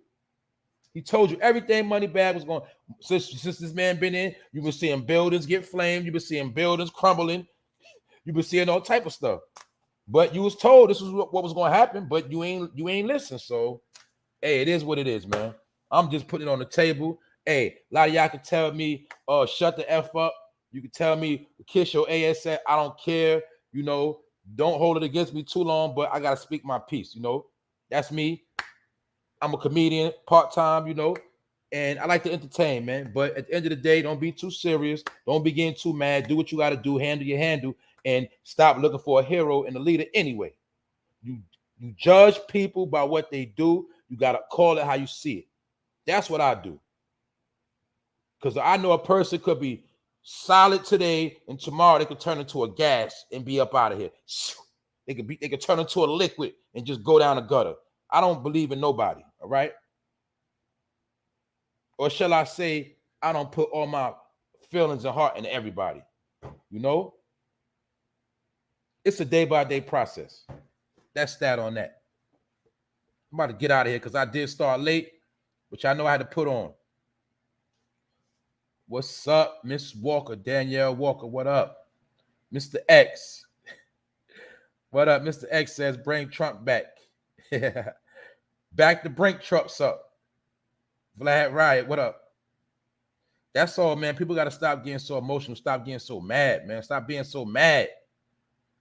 He told you everything Moneybag was going to. Since this man been in, you've been seeing buildings get flamed. You've been seeing buildings crumbling. You've been seeing all type of stuff. But you was told this was what was going to happen, but you ain't listen. So, hey, it is what it is, man. I'm just putting it on the table. Hey, a lot of y'all can tell me, shut the F up. You can tell me, kiss your ass. I don't care. You know, don't hold it against me too long, but I got to speak my piece. You know, that's me. I'm a comedian part-time, you know, and I like to entertain, man. But at the end of the day, don't be too serious. Don't be getting too mad. Do what you got to do. Handle your handle. And stop looking for a hero and a leader anyway. You judge people by what they do. You got to call it how you see it. That's what I do. Because I know a person could be solid today and tomorrow they could turn into a gas and be up out of here. They could turn into a liquid and just go down the gutter. I don't believe in nobody, all right? Or shall I say, I don't put all my feelings and heart into everybody, you know? It's a day-by-day process. That's that on that. I'm about to get out of here because I did start late, which I know I had to put on. What's up, Miss Walker? Danielle Walker, what up? Mr. X. What up? Mr. X says, bring Trump back. Back to bring Trump's up. Vlad Riot, what up? That's all, man. People got to stop getting so emotional. Stop getting so mad, man. Stop being so mad.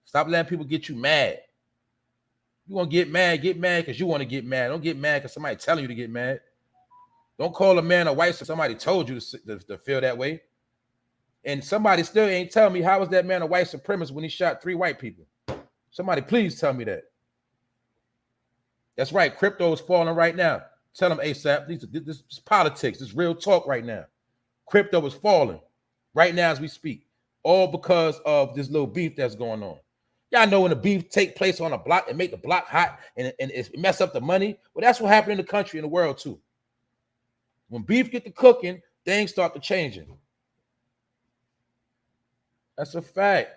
Stop letting people get you mad. You want to get mad because you want to get mad. Don't get mad because somebody telling you to get mad. Don't call a man a white so somebody told you to feel that way. And somebody still ain't telling me how was that man a white supremacist when he shot 3 white people. Somebody please tell me that. That's right. Crypto is falling right now. Tell them ASAP. This is politics. This is real talk right now. Crypto is falling right now as we speak. All because of this little beef that's going on. Y'all know when the beef take place on a block and make the block hot and it mess up the money. Well, that's what happened in the country and the world too. When beef get to cooking, things start to changing. That's a fact.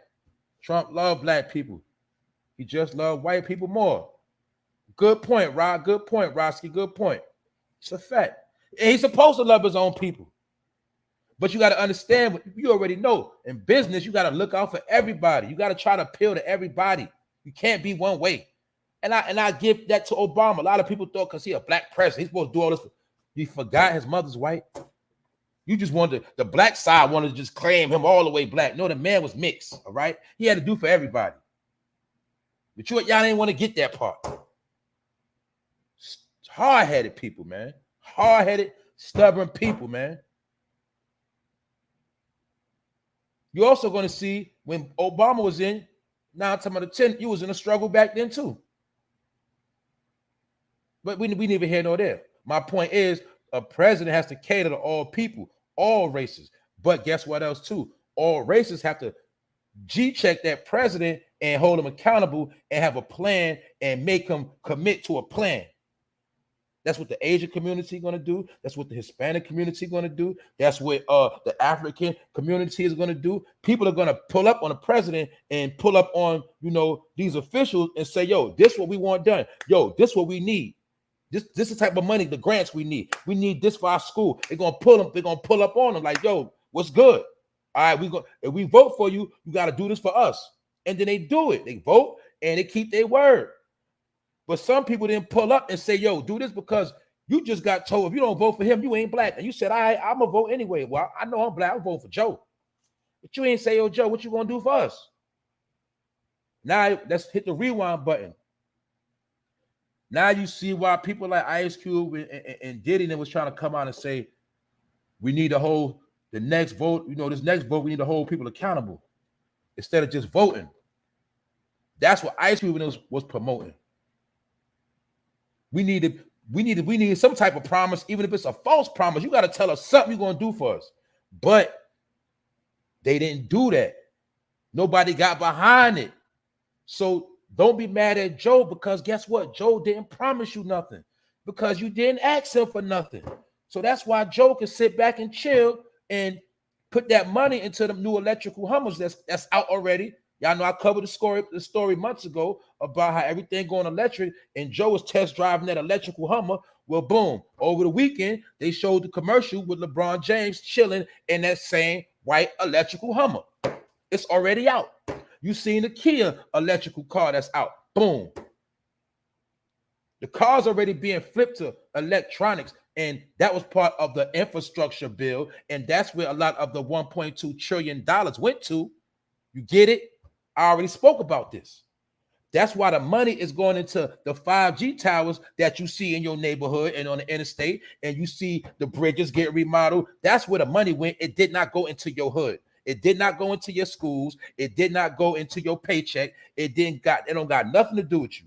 Trump loved black people. He just loved white people more. Good point, Rod. Good point, Roski. Good point. It's a fact. And he's supposed to love his own people. But you got to understand what you already know. In business, you got to look out for everybody. You got to try to appeal to everybody. You can't be one way. And I give that to Obama. A lot of people thought because he's a black president, he's supposed to do all this. He forgot his mother's white. You just wanted the black side wanted to just claim him all the way black. No, the man was mixed. All right. He had to do for everybody. But y'all didn't want to get that part. Hard-headed people, man. Hard-headed, stubborn people, man. You're also going to see when Obama was in, now I'm talking about the 10, you was in a struggle back then too. But we neither here nor there. My point is, a president has to cater to all people, all races. But guess what else too? All races have to G-check that president and hold him accountable and have a plan and make him commit to a plan. That's what the Asian community is going to do. That's what the Hispanic community is going to do. That's what the African community is going to do. People are going to pull up on the president and pull up on, these officials and say, yo, this what we want done. Yo, this what we need. This is the type of money, the grants we need. We need this for our school. They're going to pull them. They're going to pull up on them like, yo, what's good? All right, if we vote for you, you got to do this for us. And then they do it. They vote and they keep their word. But some people didn't pull up and say, yo, do this because you just got told if you don't vote for him, you ain't black. And you said, I'm going to vote anyway. Well, I know I'm black. I'm voting for Joe. But you ain't say, yo, Joe, what you going to do for us? Now, let's hit the rewind button. Now you see why people like Ice Cube and Diddy was trying to come out and say, we need to hold the next vote. This next vote, we need to hold people accountable instead of just voting. That's what Ice Cube was promoting. We needed some type of promise, even if it's a false promise. You got to tell us something you're going to do for us. But they didn't do that. Nobody got behind it. So don't be mad at Joe because guess what? Joe didn't promise you nothing because you didn't ask him for nothing. So that's why Joe can sit back and chill and put that money into the new electrical Hummers that's out already. Y'all know I covered the story months ago about how everything going electric, and Joe was test driving that electrical Hummer. Well, boom, over the weekend, they showed the commercial with LeBron James chilling in that same white electrical Hummer. It's already out. You seen the Kia electrical car that's out. Boom. The car's already being flipped to electronics, and that was part of the infrastructure bill, and that's where a lot of the $1.2 trillion went to. You get it? I already spoke about this. That's why the money is going into the 5G towers that you see in your neighborhood and on the interstate, and you see the bridges get remodeled. That's where the money went. It did not go into your hood. It did not go into your schools. It did not go into your paycheck. It don't got nothing to do with you.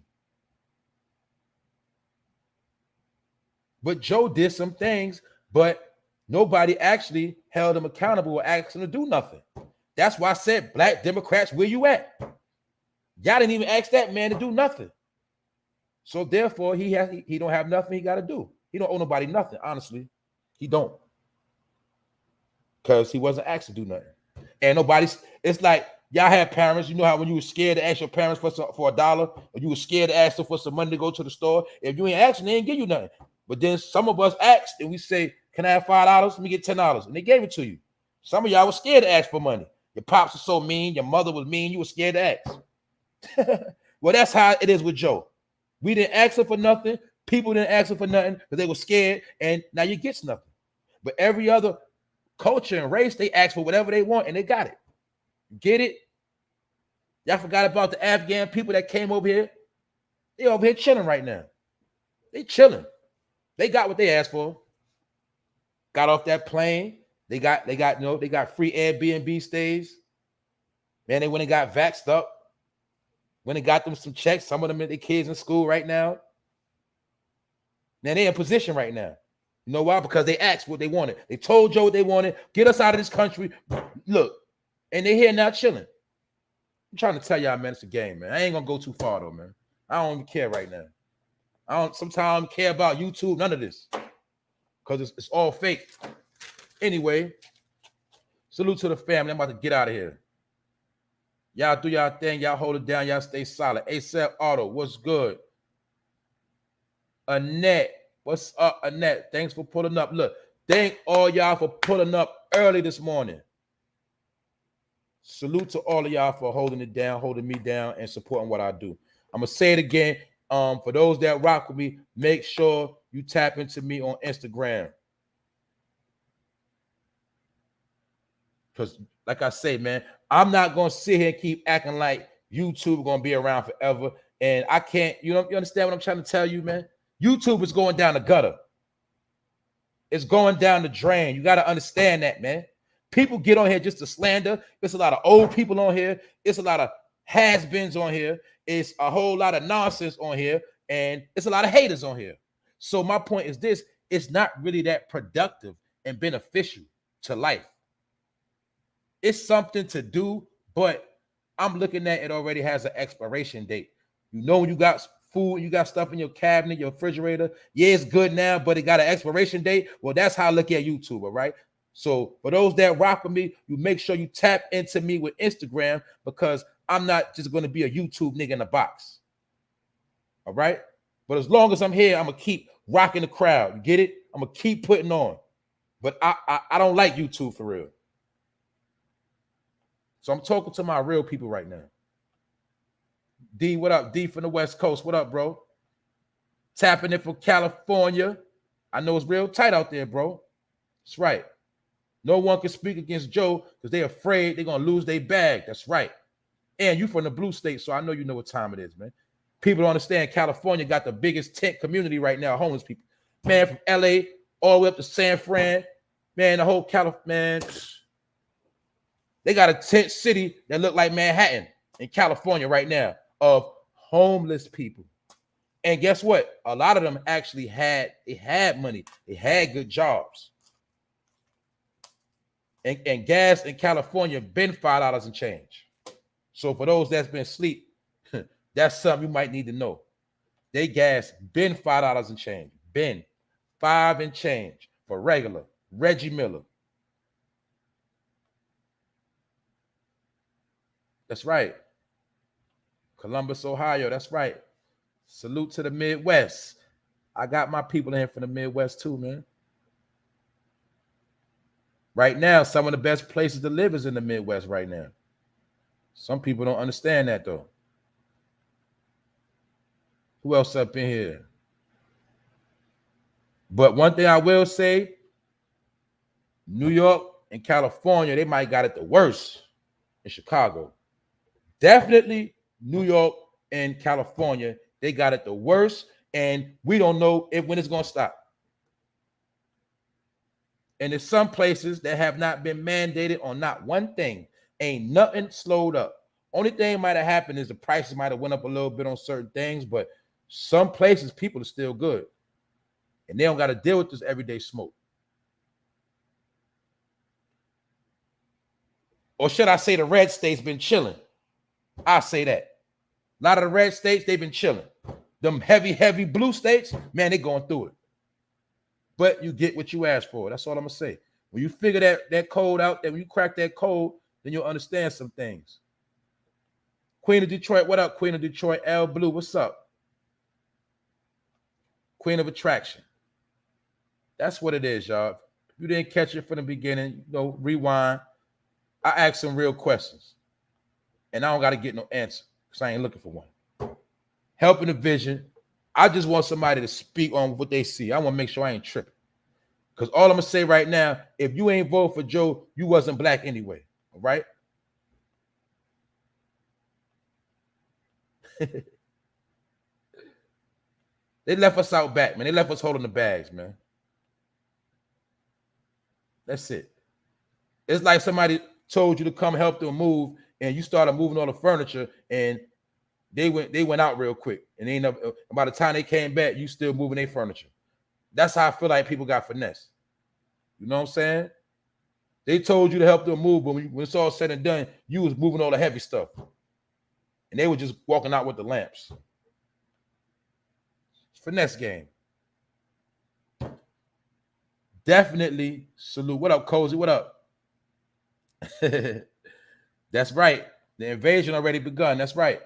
But Joe did some things, but nobody actually held him accountable or asked him to do nothing. That's why I said, Black Democrats, where you at? Y'all didn't even ask that man to do nothing. So therefore, he don't have nothing he got to do. He don't owe nobody nothing, honestly. He don't. Because he wasn't asked to do nothing. And it's like, y'all had parents, you know how when you were scared to ask your parents for $1, or you were scared to ask them for some money to go to the store, if you ain't asking, they ain't give you nothing. But then some of us asked and we say, can I have $5? Let me get $10. And they gave it to you. Some of y'all were scared to ask for money. Your pops were so mean. Your mother was mean. You were scared to ask. Well, that's how it is with Joe. We didn't ask her for nothing. People didn't ask her for nothing because they were scared, and now you get nothing. But every other culture and race, they ask for whatever they want, and they got it. Get it? Y'all forgot about the Afghan people that came over here? They over here chilling right now. They chilling. They got what they asked for. Got off that plane. They got free Airbnb stays. Man, they went and got vaxxed up. When they got them some checks, some of them their kids in school right now. Man, they're in position right now. You know why? Because they asked what they wanted. They told Joe what they wanted. Get us out of this country. Look, and they're here now chilling. I'm trying to tell y'all, man, it's a game, man. I ain't gonna go too far though, man. I don't even care right now. I don't sometimes care about YouTube, none of this. Because it's all fake. Anyway, salute to the family. I'm about to get out of here. Y'all do y'all thing. Y'all hold it down. Y'all stay solid. ASAP Auto, what's good? Annette, what's up, Annette? Thanks for pulling up. Look, thank all y'all for pulling up early this morning. Salute to all of y'all for holding it down, holding me down, and supporting what I do. I'm going to say it again. For those that rock with me, make sure you tap into me on Instagram. Because, like I say, man, I'm not going to sit here and keep acting like YouTube is going to be around forever. And I can't, you understand what I'm trying to tell you, man? YouTube is going down the gutter. It's going down the drain. You got to understand that, man. People get on here just to slander. There's a lot of old people on here. It's a lot of has-beens on here. It's a whole lot of nonsense on here. And it's a lot of haters on here. So my point is this. It's not really that productive and beneficial to life. It's something to do, but I'm looking at it already has an expiration date. You know, when you got food, you got stuff in your cabinet, your refrigerator. Yeah, it's good now, but it got an expiration date. Well, that's how I look at YouTube, all right? So for those that rock with me, you make sure you tap into me with Instagram because I'm not just going to be a YouTube nigga in a box. All right? But as long as I'm here, I'm going to keep rocking the crowd. You get it? I'm going to keep putting on. But I don't like YouTube for real. So I'm talking to my real people right now. D, what up? D from the West Coast. What up, bro? Tapping in from California. I know it's real tight out there, bro. That's right. No one can speak against Joe because they're afraid they're going to lose their bag. That's right. And you from the blue state, so I know you know what time it is, man. People don't understand California got the biggest tent community right now, homeless people. Man, from LA all the way up to San Fran. Man, the whole California, man. They got a tent city that look like Manhattan in California right now of homeless people. And guess what? A lot of them actually had money. They had good jobs. And gas in California been $5 and change. So for those that's been asleep, that's something you might need to know. They gas been $5 and change. Been $5 and change for regular Reggie Miller. That's right. Columbus, Ohio. That's right. Salute to the Midwest. I got my people in here from the Midwest too, man. Right now, some of the best places to live is in the Midwest right now. Some people don't understand that, though. Who else up in here? But one thing I will say, New York and California, they might got it the worst in Chicago. Definitely New York and California, they got it the worst, and we don't know when it's going to stop. And there's some places that have not been mandated on not one thing. Ain't nothing slowed up. Only thing might have happened is the prices might have went up a little bit on certain things, but some places people are still good. And they don't got to deal with this everyday smoke. Or should I say the red states been chilling? I say that. A lot of the red states, they've been chilling. Them heavy blue states, man, they going through it. But you get what you asked for. That's all I'm going to say. When you figure that code out, that when you crack that code, then you'll understand some things. Queen of Detroit, what up, Queen of Detroit? L Blue, what's up? Queen of Attraction. That's what it is, y'all. you didn't catch it from the beginning, rewind. I asked some real questions, and I don't got to get no answer because I ain't looking for one. Helping the vision. I just want somebody to speak on what they see. I want to make sure I ain't tripping. Because all I'm going to say right now, if you ain't vote for Joe, you wasn't black anyway. All right? They left us out back, man. They left us holding the bags, man. That's it. It's like somebody told you to come help them move, and you started moving all the furniture, and they went out real quick. And they by the time they came back, you still moving their furniture. That's how I feel like people got finesse. You know what I'm saying? They told you to help them move, but when it's all said and done, you was moving all the heavy stuff. And they were just walking out with the lamps. Finesse game. Definitely salute. What up, Cozy? What up? That's right. The invasion already begun. That's right.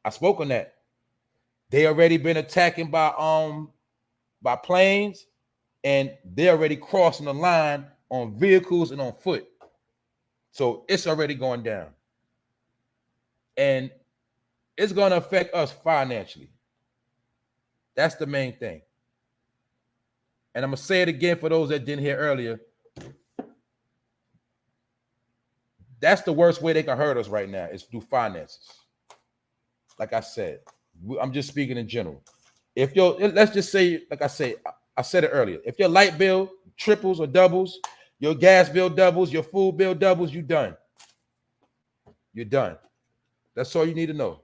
I spoke on that. They already been attacking by planes, and they're already crossing the line on vehicles and on foot. So it's already going down. And it's going to affect us financially. That's the main thing. And I'm going to say it again for those that didn't hear earlier. That's the worst way they can hurt us right now is through finances. Like I said, I'm just speaking in general. If let's just say, like I said it earlier, if your light bill triples or doubles, your gas bill doubles, your food bill doubles, you're done. You're done. That's all you need to know.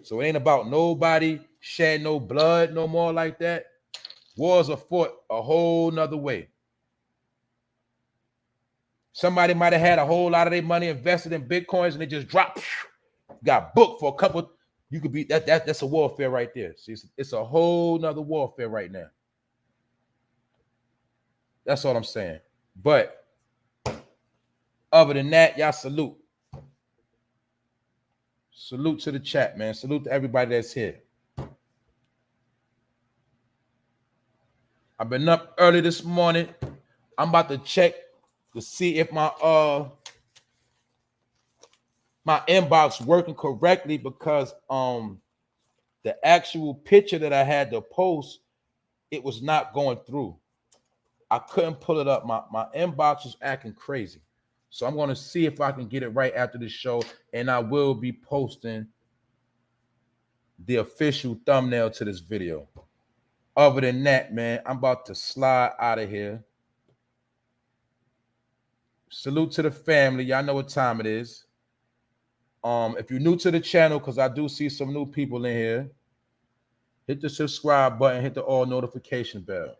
So it ain't about nobody shedding no blood no more like that. Wars are fought a whole nother way. Somebody might have had a whole lot of their money invested in Bitcoins and they just dropped, got booked for a couple. You could be that's a warfare right there. See, it's a whole nother warfare right now. That's all I'm saying. But other than that, y'all salute. Salute to the chat, man. Salute to everybody that's here. I've been up early this morning. I'm about to check to see if my inbox working correctly because the actual picture that I had to post, it was not going through. I couldn't pull it up. My inbox was acting crazy. So I'm going to see if I can get it right after this show, and I will be posting the official thumbnail to this video. Other than that, man, I'm about to slide out of here. Salute to the family. Y'all know what time it is. If you're new to the channel, because I do see some new people in here, hit the subscribe button, hit the all notification bell.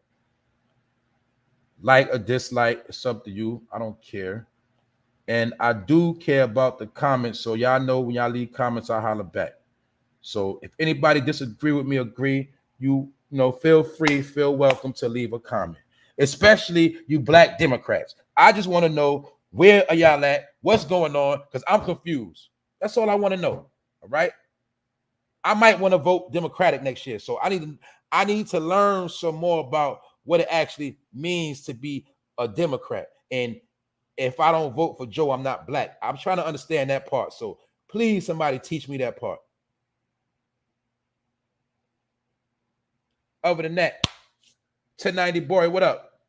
Like or dislike, it's up to you. I don't care. And I do care about the comments, so y'all know when y'all leave comments, I holler back. So if anybody disagree with me, agree, you know, feel free, feel welcome to leave a comment. Especially you black Democrats. I just want to know, where are y'all at? What's going on? Because I'm confused. That's all I want to know. All right. I might want to vote Democratic next year. So I need to learn some more about what it actually means to be a Democrat. And if I don't vote for Joe, I'm not black. I'm trying to understand that part. So please, somebody teach me that part. Other than that, 1090 boy, what up?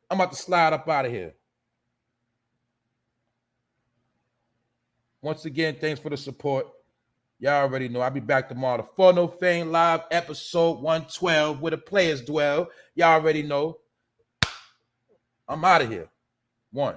I'm about to slide up out of here. Once again, thanks for the support. Y'all already know I'll be back tomorrow. The For No Fame Live episode 112 where the players dwell. Y'all already know. I'm out of here. 1.